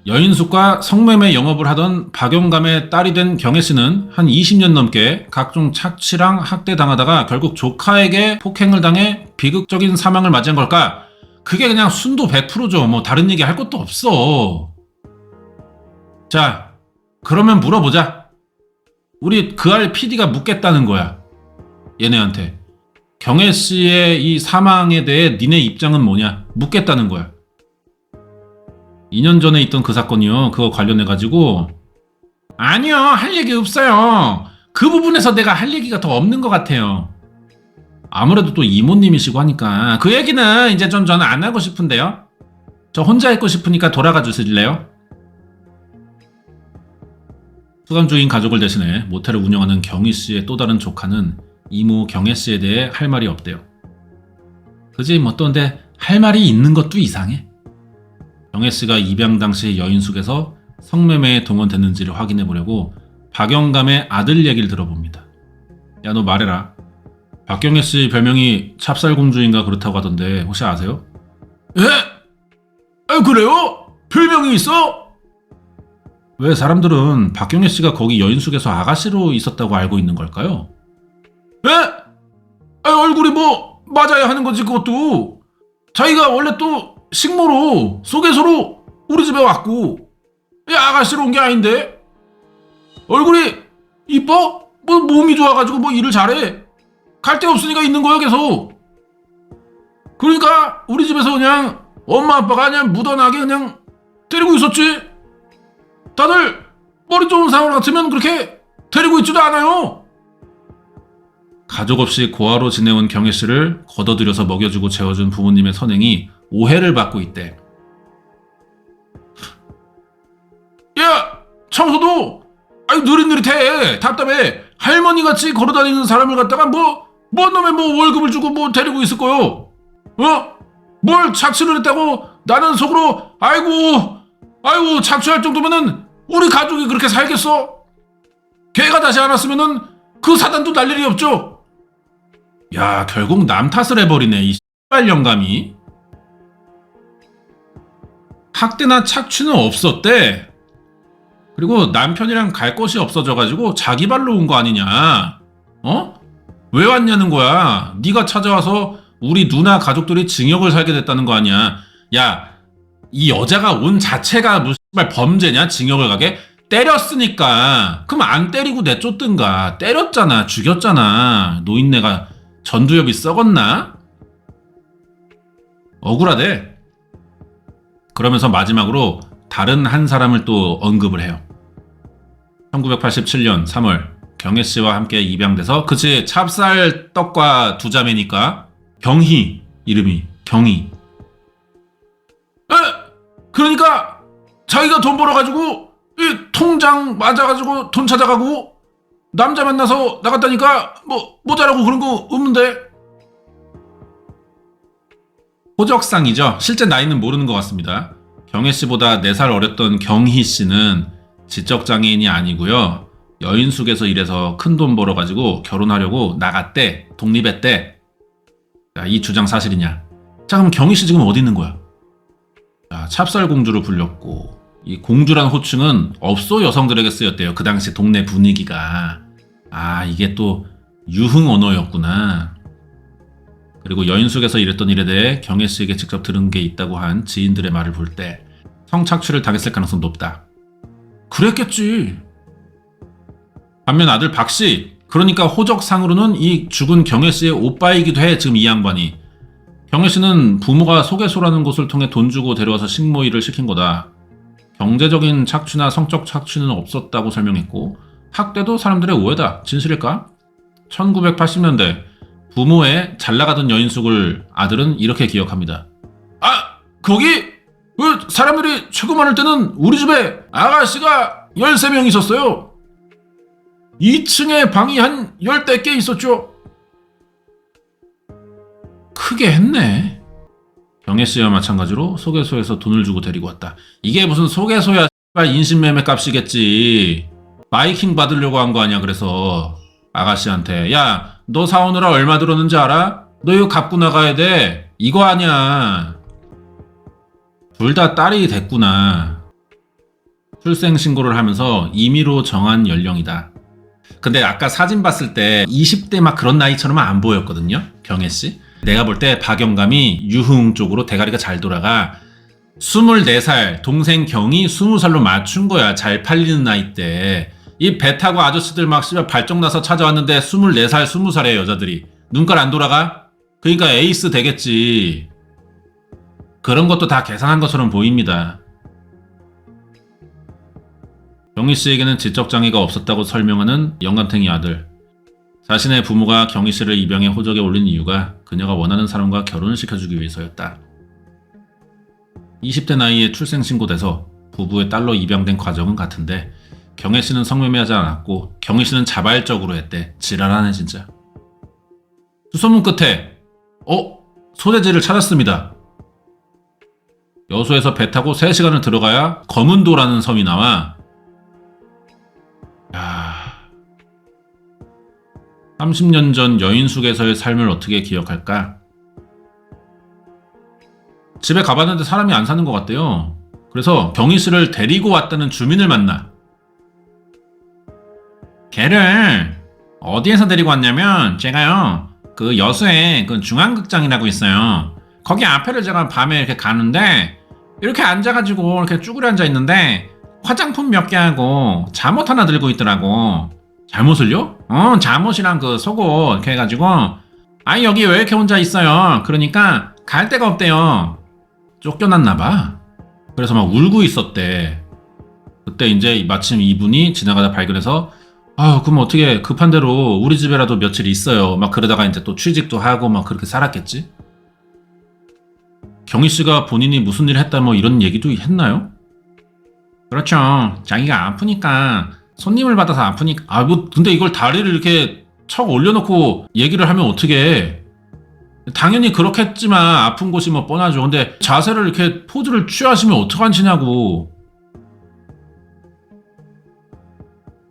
[SPEAKER 1] 여인숙과 성매매 영업을 하던 박영감의 딸이 된 경혜씨는 한 20년 넘게 각종 착취랑 학대당하다가 결국 조카에게 폭행을 당해 비극적인 사망을 맞이한 걸까? 그게 그냥 순도 100%죠. 뭐 다른 얘기 할 것도 없어. 자, 그러면 물어보자. 우리 그 알 PD가 묻겠다는 거야. 얘네한테. 경혜씨의 이 사망에 대해 니네 입장은 뭐냐? 묻겠다는 거야. 2년 전에 있던 그 사건이요. 그거 관련해가지고 아니요. 할 얘기 없어요. 그 부분에서 내가 할 얘기가 더 없는 것 같아요. 아무래도 또 이모님이시고 하니까 그 얘기는 이제 좀 저는 안 하고 싶은데요. 저 혼자 있고 싶으니까 돌아가 주실래요? 수감중인 가족을 대신해 모텔을 운영하는 경희씨의 또 다른 조카는 이모 경혜씨에 대해 할 말이 없대요. 그지 뭐 또 근데 할 말이 있는 것도 이상해. 경혜씨가 입양 당시 여인숙에서 성매매에 동원됐는지를 확인해 보려고 박영감의 아들 얘기를 들어봅니다. 야 너 말해라. 박경혜씨 별명이 찹쌀공주인가 그렇다고 하던데 혹시 아세요? 예? 아 그래요? 별명이 있어? 왜 사람들은 박경혜씨가 거기 여인숙에서 아가씨로 있었다고 알고 있는 걸까요? 예? 아 얼굴이 뭐 맞아야 하는 거지 그것도. 자기가 원래 또 식모로 소개서로 우리 집에 왔고, 야, 아가씨로 온 게 아닌데? 얼굴이 이뻐? 뭐 몸이 좋아가지고 뭐 일을 잘해. 갈 데 없으니까 있는 거야 계속. 그러니까 우리 집에서 그냥 엄마 아빠가 그냥 묻어나게 그냥 데리고 있었지. 다들 머리 좋은 사람 같으면 그렇게 데리고 있지도 않아요. 가족 없이 고아로 지내온 경혜씨를 걷어들여서 먹여주고 재워준 부모님의 선행이 오해를 받고 있대. 야, 청소도 아유 느릿느릿해. 답답해. 할머니같이 걸어다니는 사람을 갖다가 뭔 놈의 뭐 월급을 주고 뭐 데리고 있을 거요. 뭘 착취를 했다고 나는 속으로 아이고 착취할 정도면은 우리 가족이 그렇게 살겠어? 걔가 다시 안 왔으면은 그 사단도 날 일이 없죠. 야, 결국 남 탓을 해버리네 이 X발 영감이. 학대나 착취는 없었대. 그리고 남편이랑 갈 곳이 없어져가지고 자기 발로 온 거 아니냐. 왜 왔냐는 거야. 네가 찾아와서 우리 누나 가족들이 징역을 살게 됐다는 거 아니야. 야, 이 여자가 온 자체가 무슨 범죄냐? 징역을 가게? 때렸으니까. 그럼 안 때리고 내쫓든가. 때렸잖아. 죽였잖아. 노인네가 전두엽이 썩었나? 억울하대. 그러면서 마지막으로 다른 한 사람을 또 언급을 해요. 1987년 3월 경혜씨와 함께 입양돼서 그치 찹쌀 떡과 두 자매니까 경희 이름이 경희. 그러니까 자기가 돈 벌어가지고 이 통장 맞아가지고 돈 찾아가고 남자 만나서 나갔다니까 뭐 모자라고 그런 거 없는데. 호적상이죠. 실제 나이는 모르는 것 같습니다. 경혜씨보다 4살 어렸던 경희씨는 지적장애인이 아니고요. 여인숙에서 일해서 큰 돈 벌어가지고 결혼하려고 나갔대. 독립했대. 자, 이 주장 사실이냐? 자, 그럼 경희씨 지금 어디 있는 거야? 자, 찹쌀공주로 불렸고 이 공주란 호칭은 업소 여성들에게 쓰였대요. 그 당시 동네 분위기가. 아, 이게 또 유흥 언어였구나. 그리고 여인숙에서 일했던 일에 대해 경혜씨에게 직접 들은 게 있다고 한 지인들의 말을 볼 때 성착취를 당했을 가능성이 높다. 그랬겠지. 반면 아들 박씨, 그러니까 호적상으로는 이 죽은 경혜씨의 오빠이기도 해. 지금 이 양반이. 경혜씨는 부모가 소개소라는 곳을 통해 돈 주고 데려와서 식모일을 시킨 거다. 경제적인 착취나 성적 착취는 없었다고 설명했고 학대도 사람들의 오해다. 진실일까? 1980년대 부모의 잘나가던 여인숙을 아들은 이렇게 기억합니다. 아, 거기 사람들이 최고 많을 때는 우리 집에 아가씨가 13명 있었어요. 2층에 방이 한 10대 개 있었죠. 크게 했네. 경혜씨와 마찬가지로 소개소에서 돈을 주고 데리고 왔다. 이게 무슨 소개소야 인신매매 값이겠지. 마이킹 받으려고 한 거 아니야. 그래서 아가씨한테 야, 너 사오느라 얼마 들었는지 알아? 너 이거 갚고 나가야 돼. 이거 아니야. 둘 다 딸이 됐구나. 출생신고를 하면서 임의로 정한 연령이다. 근데 아까 사진 봤을 때 20대 막 그런 나이처럼 안 보였거든요. 경혜씨. 내가 볼 때 박영감이 유흥 쪽으로 대가리가 잘 돌아가 24살 동생 경이 20살로 맞춘 거야. 잘 팔리는 나이 때. 이 배 타고 아저씨들 막 발정나서 찾아왔는데 24살 20살의 여자들이 눈깔 안 돌아가? 그러니까 에이스 되겠지. 그런 것도 다 계산한 것처럼 보입니다. 경희씨에게는 지적장애가 없었다고 설명하는 영감탱이 아들. 자신의 부모가 경희씨를 입양해 호적에 올린 이유가 그녀가 원하는 사람과 결혼을 시켜주기 위해서였다. 20대 나이에 출생신고돼서 부부의 딸로 입양된 과정은 같은데 경혜씨는 성매매하지 않았고 경희씨는 자발적으로 했대. 지랄하네 진짜. 수소문 끝에 소재지를 찾았습니다. 여수에서 배 타고 3시간을 들어가야 검은도라는 섬이 나와. 야, 30년 전 여인숙에서의 삶을 어떻게 기억할까? 집에 가봤는데 사람이 안 사는 것 같대요. 그래서 경희씨를 데리고 왔다는 주민을 만나. 걔를 어디에서 데리고 왔냐면 제가요 그 여수에 그 중앙극장이라고 있어요. 거기 앞에를 제가 밤에 이렇게 가는데 이렇게 앉아가지고 이렇게 쭈그려 앉아 있는데 화장품 몇 개 하고 잠옷 하나 들고 있더라고. 잠옷을요? 잠옷이랑 그 속옷 이렇게 해가지고 아니 여기 왜 이렇게 혼자 있어요? 그러니까 갈 데가 없대요. 쫓겨났나 봐. 그래서 막 울고 있었대. 그때 이제 마침 이분이 지나가다 발견해서 그럼 어떻게 급한 대로 우리 집에라도 며칠 있어요. 막 그러다가 이제 또 취직도 하고 막 그렇게 살았겠지? 경희 씨가 본인이 무슨 일을 했다 뭐 이런 얘기도 했나요? 그렇죠. 자기가 아프니까 손님을 받아서 아프니까 근데 이걸 다리를 이렇게 척 올려놓고 얘기를 하면 어떡해. 당연히 그렇겠지만 아픈 곳이 뭐 뻔하죠. 근데 자세를 이렇게 포즈를 취하시면 어떡하시냐고.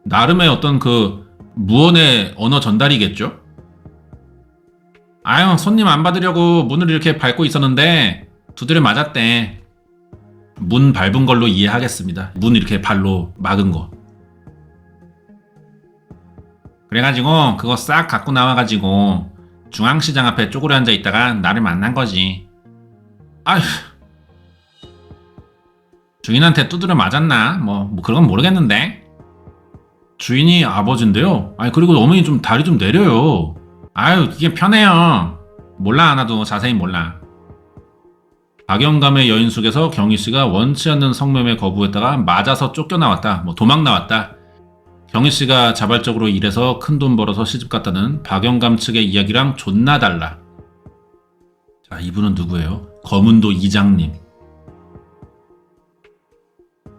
[SPEAKER 1] 나름의 어떤 그 무언의 언어 전달이겠죠? 아유, 손님 안 받으려고 문을 이렇게 밟고 있었는데 두드려 맞았대. 문 밟은 걸로 이해하겠습니다. 문 이렇게 발로 막은 거. 그래가지고 그거 싹 갖고 나와가지고 중앙시장 앞에 쪼그려 앉아 있다가 나를 만난 거지. 아휴. 주인한테 두드려 맞았나? 뭐 그런 건 모르겠는데. 주인이 아버지인데요. 그리고 어머니 좀 다리 좀 내려요. 아유, 이게 편해요. 몰라, 하나도 자세히 몰라. 박영감의 여인 속에서 경희 씨가 원치 않는 성매매 거부했다가 맞아서 쫓겨나왔다. 도망 나왔다. 경희 씨가 자발적으로 일해서 큰돈 벌어서 시집 갔다는 박영감 측의 이야기랑 존나 달라. 자, 이분은 누구예요? 검은도 이장님.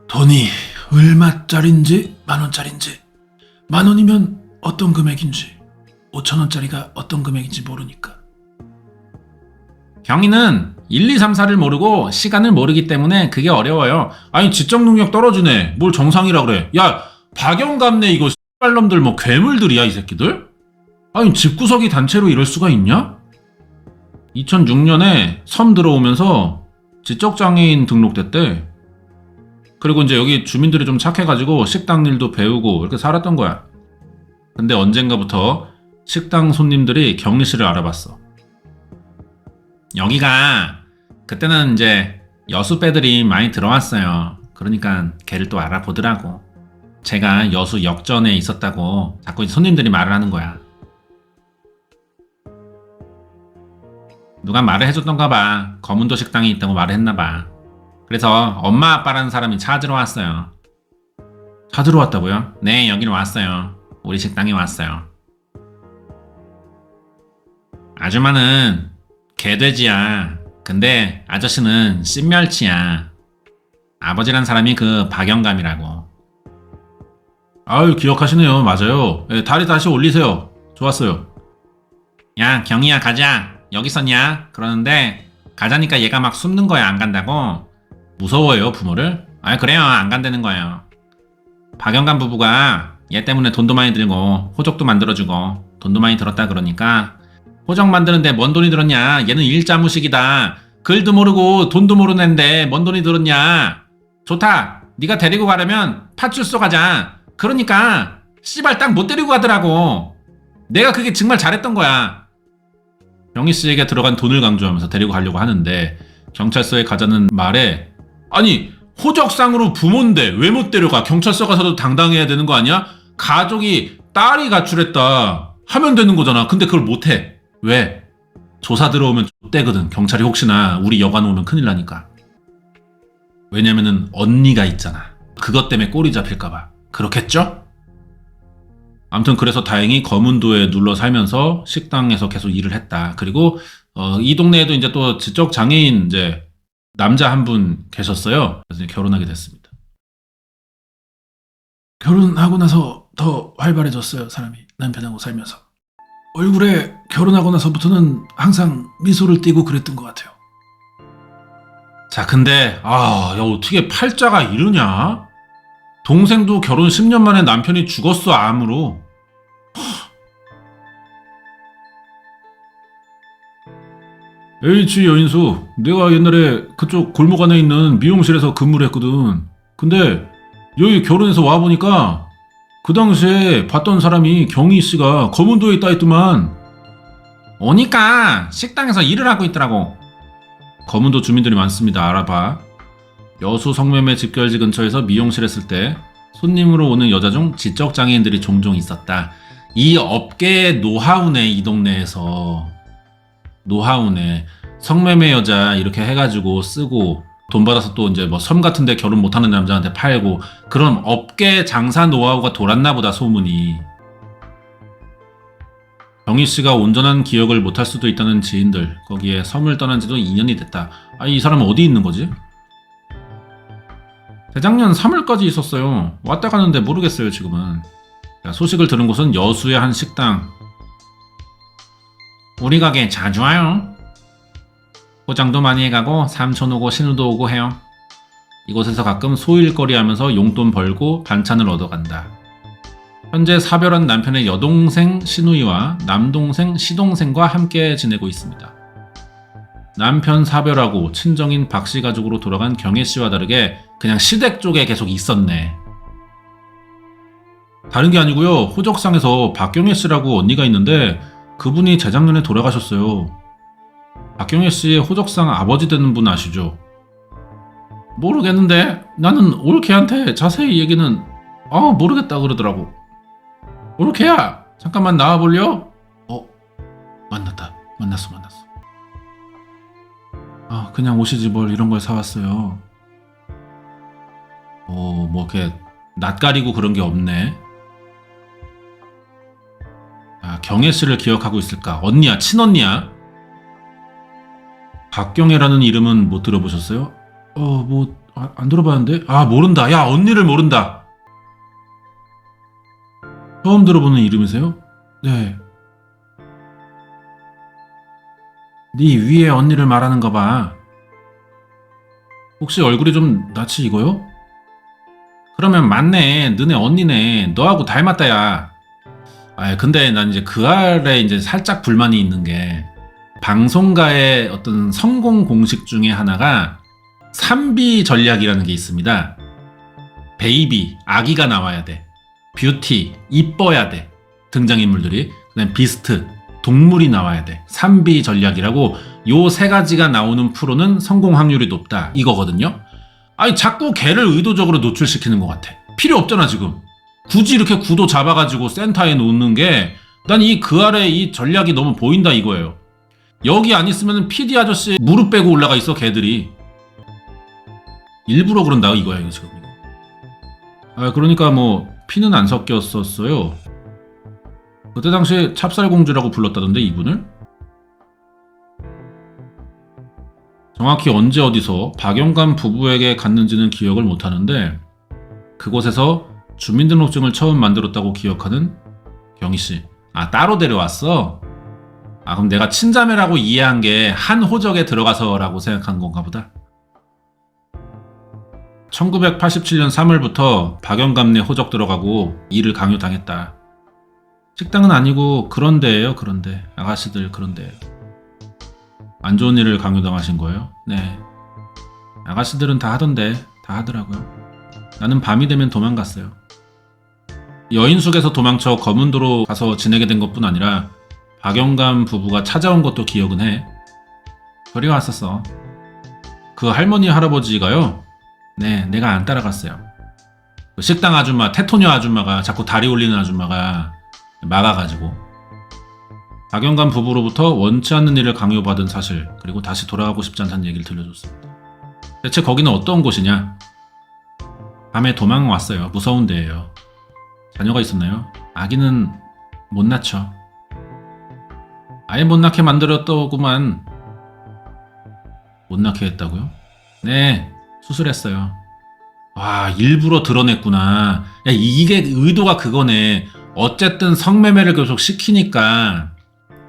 [SPEAKER 1] 돈이 얼마짜린지 만원짜린지, 만원이면 어떤 금액인지, 5천원짜리가 어떤 금액인지 모르니까. 경희는 1, 2, 3, 4를 모르고 시간을 모르기 때문에 그게 어려워요. 아니, 지적 능력 떨어지네. 뭘 정상이라 그래. 야, 박영감네 이거 X발놈들 뭐 괴물들이야 이 새끼들? 아니, 집구석이 단체로 이럴 수가 있냐? 2006년에 섬 들어오면서 지적장애인 등록됐대. 그리고 이제 여기 주민들이 좀 착해가지고 식당 일도 배우고 이렇게 살았던 거야. 근데 언젠가부터 식당 손님들이 경리 씨를 알아봤어. 여기가 그때는 이제 여수배들이 많이 들어왔어요. 그러니까 걔를 또 알아보더라고. 제가 여수 역전에 있었다고 자꾸 손님들이 말을 하는 거야. 누가 말을 해줬던가 봐. 검은도 식당이 있다고 말을 했나 봐. 그래서 엄마 아빠라는 사람이 찾으러 왔어요. 찾으러 왔다고요? 네, 여기로 왔어요. 우리 식당에 왔어요. 아줌마는 개돼지야. 근데 아저씨는 씹멸치야. 아버지란 사람이 그 박영감이라고. 아유, 기억하시네요. 맞아요. 다리 다시 올리세요. 좋았어요. 야, 경희야 가자. 여기 있었냐? 그러는데 가자니까 얘가 막 숨는 거야. 안 간다고. 무서워요, 부모를? 그래요. 안 간다는 거예요. 박영감 부부가 얘 때문에 돈도 많이 들고 호적도 만들어주고 돈도 많이 들었다 그러니까 호적 만드는데 뭔 돈이 들었냐? 얘는 일자무식이다. 글도 모르고 돈도 모르는 앤데 뭔 돈이 들었냐? 좋다. 네가 데리고 가려면 파출소 가자. 그러니까 씨발 딱 못 데리고 가더라고. 내가 그게 정말 잘했던 거야. 경희 씨에게 들어간 돈을 강조하면서 데리고 가려고 하는데 경찰서에 가자는 말에 아니, 호적상으로 부모인데 왜 못 데려가? 경찰서 가서도 당당해야 되는 거 아니야? 가족이 딸이 가출했다 하면 되는 거잖아. 근데 그걸 못해. 왜? 조사 들어오면 X대거든. 경찰이 혹시나 우리 여관 오면 큰일 나니까. 왜냐면은 언니가 있잖아. 그것 때문에 꼬리 잡힐까봐. 그렇겠죠? 아무튼 그래서 다행히 검은도에 눌러 살면서 식당에서 계속 일을 했다. 그리고 이 동네에도 이제 또 지적 장애인 이제 남자 한 분 계셨어요. 그래서 결혼하게 됐습니다. 결혼하고 나서 더 활발해졌어요. 사람이 남편하고 살면서. 얼굴에 결혼하고 나서부터는 항상 미소를 띠고 그랬던 것 같아요. 자, 근데 야, 어떻게 팔자가 이러냐? 동생도 결혼 10년 만에 남편이 죽었어, 암으로. H 여인수, 내가 옛날에 그쪽 골목 안에 있는 미용실에서 근무를 했거든. 근데 여기 결혼해서 와보니까 그 당시에 봤던 사람이 경희 씨가 검은도에 있다 했더만. 오니까 식당에서 일을 하고 있더라고. 검은도 주민들이 많습니다. 알아봐. 여수 성매매 집결지 근처에서 미용실 했을 때 손님으로 오는 여자 중 지적장애인들이 종종 있었다. 이 업계의 노하우네, 이 동네에서. 노하우네. 성매매 여자 이렇게 해가지고 쓰고 돈 받아서 또 이제 뭐 섬 같은데 결혼 못하는 남자한테 팔고, 그런 업계 장사 노하우가 돌았나 보다, 소문이. 경희 씨가 온전한 기억을 못할 수도 있다는 지인들, 거기에 섬을 떠난 지도 2년이 됐다. 아, 이 사람은 어디 있는 거지? 재작년 3월까지 있었어요. 왔다 가는데 모르겠어요, 지금은. 소식을 들은 곳은 여수의 한 식당. 우리 가게 자주 와요. 포장도 많이 해가고 삼촌 오고 신우도 오고 해요. 이곳에서 가끔 소일거리 하면서 용돈 벌고 반찬을 얻어간다. 현재 사별한 남편의 여동생 신우이와 남동생 시동생과 함께 지내고 있습니다. 남편 사별하고 친정인 박씨 가족으로 돌아간 경혜씨와 다르게 그냥 시댁 쪽에 계속 있었네. 다른 게 아니고요, 호적상에서 박경혜씨라고 언니가 있는데 그분이 재작년에 돌아가셨어요. 박경혜씨의 호적상 아버지 되는 분 아시죠? 모르겠는데 나는 올케한테 자세히 얘기는 모르겠다 그러더라고. 올케야, 잠깐만 나와볼려? 만났어. 그냥 오시지 뭘 이런 걸 사왔어요. 뭐 이렇게 낯가리고 그런 게 없네. 경혜씨를 기억하고 있을까? 언니야, 친언니야? 박경혜라는 이름은 못 들어보셨어요? 안 들어봤는데? 모른다. 야, 언니를 모른다. 처음 들어보는 이름이세요? 네. 네 위에 언니를 말하는가 봐. 혹시 얼굴이 좀 낯이 익어요? 그러면 맞네. 너네 언니네. 너하고 닮았다, 야. 근데 난 이제 그 아래 이제 살짝 불만이 있는 게, 방송가의 어떤 성공 공식 중에 하나가 3B 전략이라는 게 있습니다. 베이비, 아기가 나와야 돼. 뷰티, 이뻐야 돼. 등장인물들이. 그다음 비스트, 동물이 나와야 돼. 3B 전략이라고, 요 세 가지가 나오는 프로는 성공 확률이 높다, 이거거든요. 자꾸 걔를 의도적으로 노출시키는 것 같아. 필요 없잖아, 지금. 굳이 이렇게 구도 잡아가지고 센터에 놓는 게, 난 그 아래 이 전략이 너무 보인다, 이거예요. 여기 안 있으면 PD 아저씨 무릎 빼고 올라가 있어, 걔들이. 일부러 그런다, 이거야, 이거 지금. 그러니까 뭐 피는 안 섞였었어요. 그때 당시에 찹쌀공주라고 불렀다던데, 이분을? 정확히 언제 어디서 박영감 부부에게 갔는지는 기억을 못하는데, 그곳에서 주민등록증을 처음 만들었다고 기억하는 경희씨. 따로 데려왔어? 그럼 내가 친자매라고 이해한 게 한 호적에 들어가서라고 생각한 건가 보다. 1987년 3월부터 박영감네 호적 들어가고 일을 강요당했다. 식당은 아니고 그런 데예요, 그런데. 아가씨들 그런 데예요. 안 좋은 일을 강요당하신 거예요? 네. 아가씨들은 다 하던데, 다 하더라고요. 나는 밤이 되면 도망갔어요. 여인숙에서 도망쳐 검은도로 가서 지내게 된 것뿐 아니라 박영감 부부가 찾아온 것도 기억은 해. 별이 왔었어. 그 할머니 할아버지가요? 네, 내가 안 따라갔어요. 그 식당 아줌마, 테토녀 아줌마가, 자꾸 다리 올리는 아줌마가 막아가지고. 박영감 부부로부터 원치 않는 일을 강요받은 사실, 그리고 다시 돌아가고 싶지 않다는 얘기를 들려줬습니다. 대체 거기는 어떤 곳이냐? 밤에 도망 왔어요. 무서운 데예요. 자녀가 있었나요? 아기는 못 낳죠. 아예 못 낳게 만들었더구만. 못 낳게 했다고요? 네, 수술했어요. 와, 일부러 드러냈구나. 야, 이게 의도가 그거네. 어쨌든 성매매를 계속 시키니까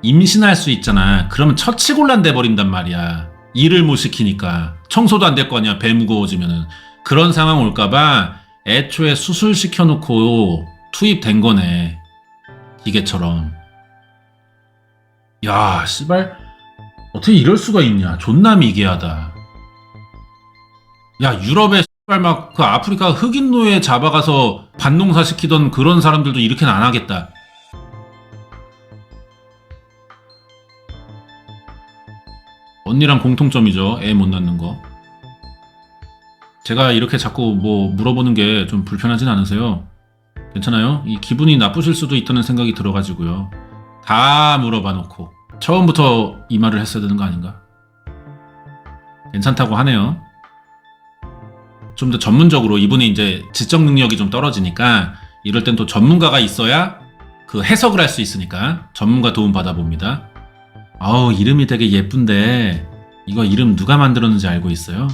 [SPEAKER 1] 임신할 수 있잖아. 그러면 처치곤란 돼버린단 말이야. 일을 못 시키니까. 청소도 안 될 거 아니야, 배 무거워지면은. 그런 상황 올까봐 애초에 수술시켜놓고 투입된 거네, 기계처럼. 야, 씨발, 어떻게 이럴 수가 있냐. 존나 미개하다. 야, 유럽에 씨발 막 그 아프리카 흑인 노예 잡아가서 반농사 시키던 그런 사람들도 이렇게는 안 하겠다. 언니랑 공통점이죠, 애 못 낳는 거. 제가 이렇게 자꾸 뭐 물어보는 게 좀 불편하진 않으세요? 괜찮아요? 이 기분이 나쁘실 수도 있다는 생각이 들어가지고요. 다 물어봐 놓고 처음부터 이 말을 했어야 되는 거 아닌가? 괜찮다고 하네요. 좀 더 전문적으로 이분이 이제 지적 능력이 좀 떨어지니까 이럴 땐 또 전문가가 있어야 그 해석을 할 수 있으니까 전문가 도움 받아봅니다. 아우, 이름이 되게 예쁜데 이거 이름 누가 만들었는지 알고 있어요?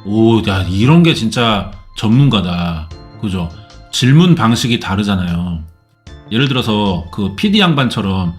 [SPEAKER 1] 오, 야, 이런 게 진짜 전문가다. 그죠? 질문 방식이 다르잖아요. 예를 들어서 그 PD 양반처럼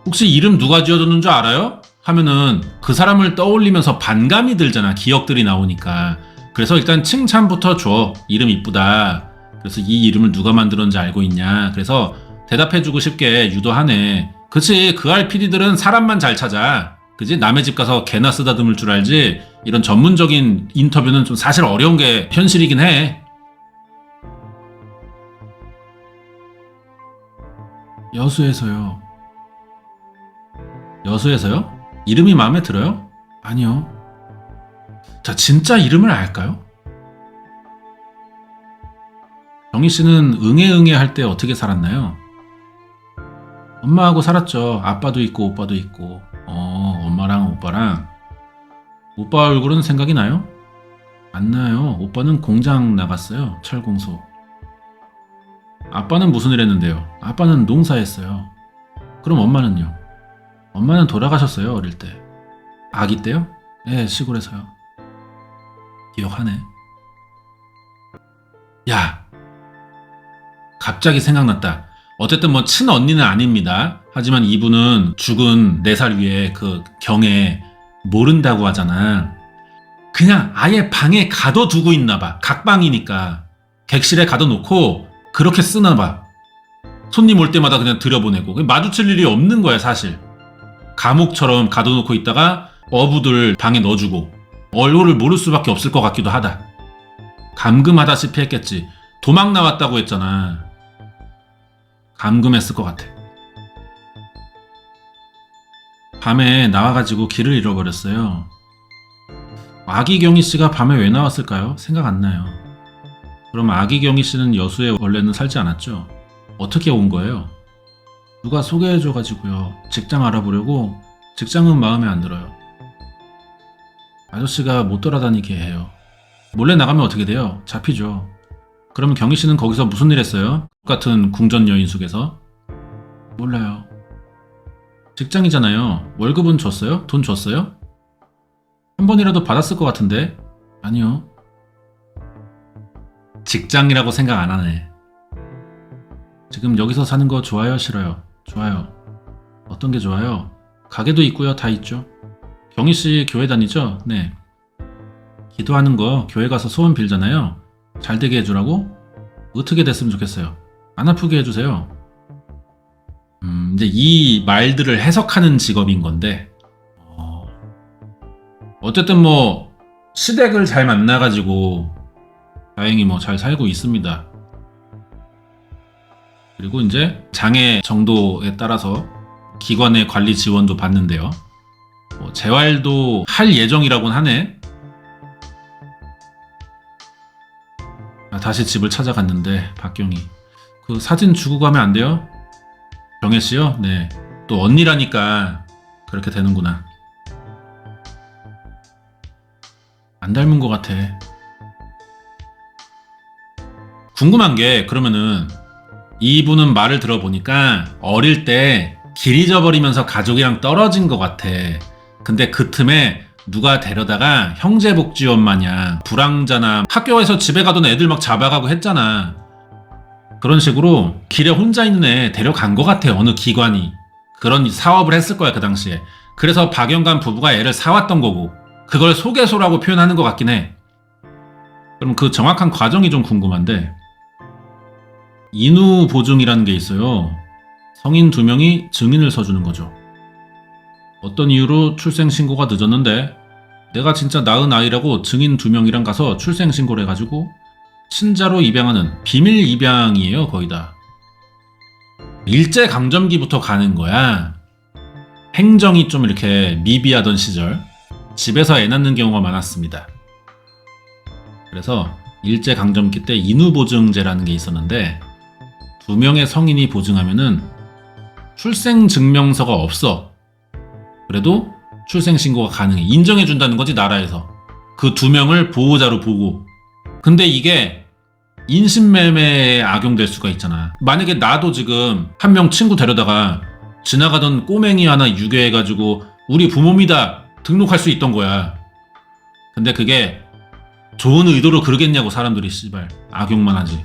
[SPEAKER 1] 혹시 이름 누가 지어줬는 줄 알아요? 하면은 그 사람을 떠올리면서 반감이 들잖아. 기억들이 나오니까. 그래서 일단 칭찬부터 줘. 이름 이쁘다. 그래서 이 이름을 누가 만들었는지 알고 있냐. 그래서 대답해주고 싶게 유도하네. 그치, 그 알 PD들은 사람만 잘 찾아. 그지? 남의 집 가서 개나 쓰다듬을 줄 알지. 이런 전문적인 인터뷰는 좀 사실 어려운 게 현실이긴 해. 여수에서요. 여수에서요? 이름이 마음에 들어요? 아니요. 자, 진짜 이름을 알까요? 정희 씨는 응애 할 때 어떻게 살았나요? 엄마하고 살았죠. 아빠도 있고 오빠도 있고. 엄마랑 오빠랑. 오빠 얼굴은 생각이 나요? 안 나요. 오빠는 공장 나갔어요. 철공소. 아빠는 무슨 일 했는데요? 아빠는 농사했어요. 그럼 엄마는요? 엄마는 돌아가셨어요. 어릴 때. 아기 때요? 네, 시골에서요. 기억하네. 야, 갑자기 생각났다. 어쨌든 뭐 친언니는 아닙니다. 하지만 이분은 죽은 4살 위에 그 경에 모른다고 하잖아. 그냥 아예 방에 가둬두고 있나봐. 각방이니까. 객실에 가둬놓고 그렇게 쓰나봐. 손님 올 때마다 그냥 들여보내고. 마주칠 일이 없는 거야, 사실. 감옥처럼 가둬놓고 있다가 어부들 방에 넣어주고 얼굴을 모를 수밖에 없을 것 같기도 하다. 감금하다시피 했겠지. 도망 나왔다고 했잖아. 감금했을 것 같아. 밤에 나와가지고 길을 잃어버렸어요. 아기 경희 씨가 밤에 왜 나왔을까요? 생각 안 나요. 그럼 아기 경희 씨는 여수에 원래는 살지 않았죠? 어떻게 온 거예요? 누가 소개해줘가지고요. 직장 알아보려고. 직장은 마음에 안 들어요. 아저씨가 못 돌아다니게 해요. 몰래 나가면 어떻게 돼요? 잡히죠. 그럼 경희 씨는 거기서 무슨 일 했어요? 똑같은 궁전 여인 속에서? 몰라요. 직장이잖아요. 월급은 줬어요? 돈 줬어요? 한 번이라도 받았을 것 같은데? 아니요. 직장이라고 생각 안 하네. 지금 여기서 사는 거 좋아요? 싫어요? 좋아요. 어떤 게 좋아요? 가게도 있고요. 다 있죠. 경희 씨 교회 다니죠? 네. 기도하는 거 교회 가서 소원 빌잖아요. 잘 되게 해주라고? 어떻게 됐으면 좋겠어요? 안 아프게 해주세요. 이제 이 말들을 해석하는 직업인 건데, 어쨌든 뭐 시댁을 잘 만나가지고 다행히 뭐 잘 살고 있습니다. 그리고 이제 장애 정도에 따라서 기관의 관리 지원도 받는데요. 뭐 재활도 할 예정이라고는 하네. 다시 집을 찾아갔는데 박경희. 그 사진 주고 가면 안 돼요? 경혜 씨요? 네. 또 언니라니까 그렇게 되는구나. 안 닮은 것 같아. 궁금한 게 그러면은 이분은 말을 들어보니까 어릴 때 길 잊어버리면서 가족이랑 떨어진 것 같아. 근데 그 틈에 누가 데려다가 형제복지원 마냥 불황자나 학교에서 집에 가던 애들 막 잡아가고 했잖아. 그런 식으로 길에 혼자 있는 애 데려간 것 같아. 어느 기관이. 그런 사업을 했을 거야 그 당시에. 그래서 박영감 부부가 애를 사왔던 거고 그걸 소개소라고 표현하는 것 같긴 해. 그럼 그 정확한 과정이 좀 궁금한데 인후 보증이라는 게 있어요. 성인 2명이 증인을 서주는 거죠. 어떤 이유로 출생신고가 늦었는데 내가 진짜 낳은 아이라고 증인 2명이랑 가서 출생신고를 해가지고 친자로 입양하는 비밀 입양이에요. 거의 다. 일제강점기부터 가는 거야. 행정이 좀 이렇게 미비하던 시절 집에서 애 낳는 경우가 많았습니다. 그래서 일제강점기 때 인후보증제라는 게 있었는데 2명의 성인이 보증하면은 출생증명서가 없어. 그래도 출생신고가 가능해. 인정해준다는 거지, 나라에서. 그 2명을 보호자로 보고. 근데 이게 인신매매에 악용될 수가 있잖아. 만약에 나도 지금 한 명 친구 데려다가 지나가던 꼬맹이 하나 유괴해가지고 우리 부모입니다 등록할 수 있던 거야. 근데 그게 좋은 의도로 그러겠냐고, 사람들이 씨발 악용만 하지.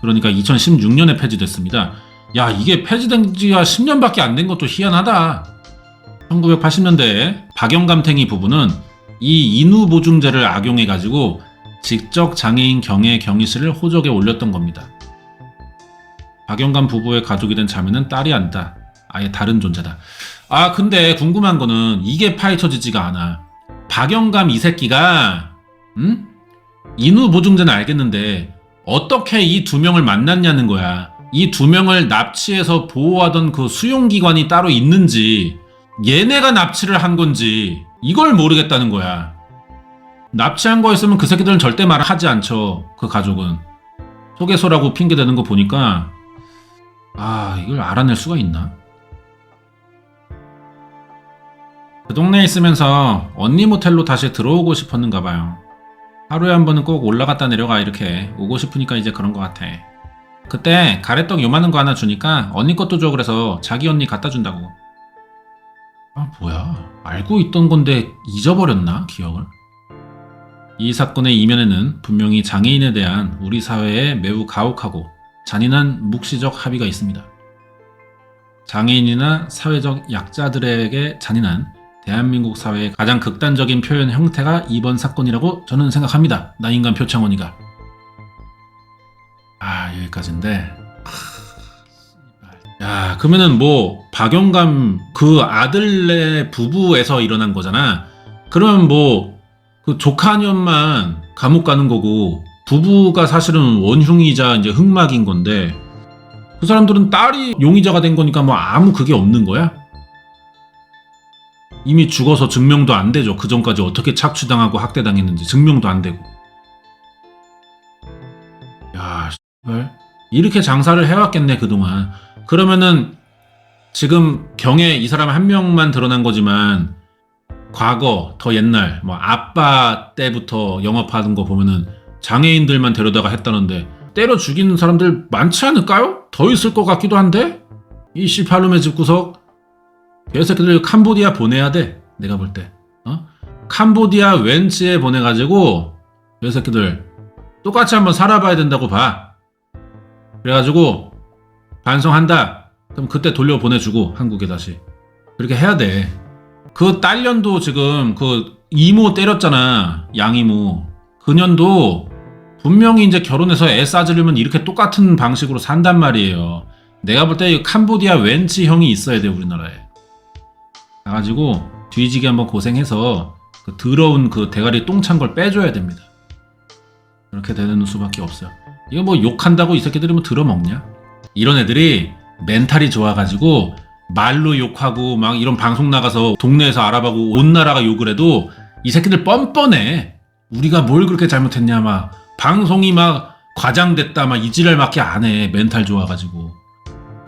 [SPEAKER 1] 그러니까 2016년에 폐지됐습니다. 야, 이게 폐지된 지가 10년밖에 안 된 것도 희한하다. 1980년대에 박영감탱이 부부는 이 인후보증제를 악용해가지고 직접 장애인 경애 경위실을 호적에 올렸던 겁니다. 박영감 부부의 가족이 된 자매는 딸이 아니다. 아예 다른 존재다. 아, 근데 궁금한 거는 이게 파헤쳐지지가 않아. 박영감 이 새끼가 인후보증제는 알겠는데 어떻게 이 2명을 만났냐는 거야. 이 2명을 납치해서 보호하던 그 수용기관이 따로 있는지, 얘네가 납치를 한 건지 이걸 모르겠다는 거야. 납치한 거였으면 그 새끼들은 절대 말하지 않죠. 그 가족은. 소개소라고 핑계대는 거 보니까 이걸 알아낼 수가 있나? 그 동네에 있으면서 언니 모텔로 다시 들어오고 싶었는가 봐요. 하루에 한 번은 꼭 올라갔다 내려가 이렇게 오고 싶으니까 이제 그런 것 같아. 그때 가래떡 요만한 거 하나 주니까 언니 것도 줘 그래서 자기 언니 갖다 준다고. 뭐야, 알고 있던 건데 잊어버렸나 기억을? 이 사건의 이면에는 분명히 장애인에 대한 우리 사회의 매우 가혹하고 잔인한 묵시적 합의가 있습니다. 장애인이나 사회적 약자들에게 잔인한 대한민국 사회의 가장 극단적인 표현 형태가 이번 사건이라고 저는 생각합니다. 나인간 표창원이가. 여기까지인데. 야, 그러면은 뭐 박영감 그 아들네 부부에서 일어난 거잖아. 그러면 뭐 그 조카년만 감옥 가는 거고 부부가 사실은 원흉이자 이제 흑막인 건데 그 사람들은 딸이 용의자가 된 거니까 뭐 아무 그게 없는 거야? 이미 죽어서 증명도 안 되죠. 그 전까지 어떻게 착취당하고 학대당했는지 증명도 안 되고. 야, 씨발. 이렇게 장사를 해왔겠네 그동안. 그러면은 지금 경에 이 사람 한 명만 드러난 거지만 과거 더 옛날 뭐 아빠 때부터 영업하는 거 보면은 장애인들만 데려다가 했다는데 때려 죽이는 사람들 많지 않을까요? 더 있을 것 같기도 한데. 이 씨팔놈의 집구석 개새끼들 캄보디아 보내야 돼. 내가 볼 때 캄보디아 웬치에 보내가지고 개새끼들 똑같이 한번 살아봐야 된다고 봐. 그래가지고 반성한다 그럼 그때 돌려보내주고 한국에 다시 그렇게 해야 돼. 그 딸년도 지금 그 이모 때렸잖아. 양이모. 그년도 분명히 이제 결혼해서 애 싸주려면 이렇게 똑같은 방식으로 산단 말이에요. 내가 볼 때 캄보디아 웬치 형이 있어야 돼 우리나라에. 가가지고 뒤지게 한번 고생해서 그 더러운 그 대가리 똥 찬 걸 빼줘야 됩니다. 그렇게 되는 수밖에 없어요. 이거 뭐 욕한다고 이 새끼들이 뭐 들어먹냐? 이런 애들이 멘탈이 좋아가지고 말로 욕하고 막 이런 방송 나가서 동네에서 알아보고 온 나라가 욕을 해도 이 새끼들 뻔뻔해. 우리가 뭘 그렇게 잘못했냐 막 방송이 막 과장됐다 막 이지랄 밖에 안 해. 멘탈 좋아가지고.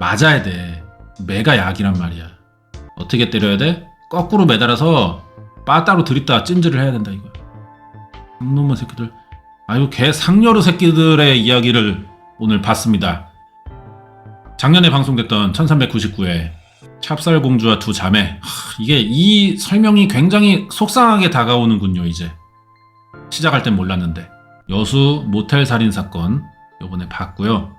[SPEAKER 1] 맞아야 돼. 매가 약이란 말이야. 어떻게 때려야 돼? 거꾸로 매달아서 빠따로 들이다 찜질을 해야 된다 이거야. 놈의 새끼들. 아이고 개 상여루 새끼들의 이야기를 오늘 봤습니다. 작년에 방송됐던 1399회 찹쌀공주와 두 자매. 이게 이 설명이 굉장히 속상하게 다가오는군요. 이제 시작할 땐 몰랐는데 여수 모텔 살인 사건 요번에 봤고요.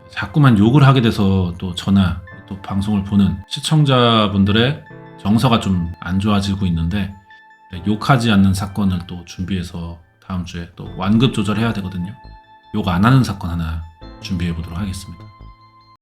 [SPEAKER 1] 자꾸만 욕을 하게 돼서 또 전화 또 방송을 보는 시청자분들의 정서가 좀 안 좋아지고 있는데 욕하지 않는 사건을 또 준비해서 다음 주에 또 완급 조절해야 되거든요. 욕 안 하는 사건 하나 준비해 보도록 하겠습니다.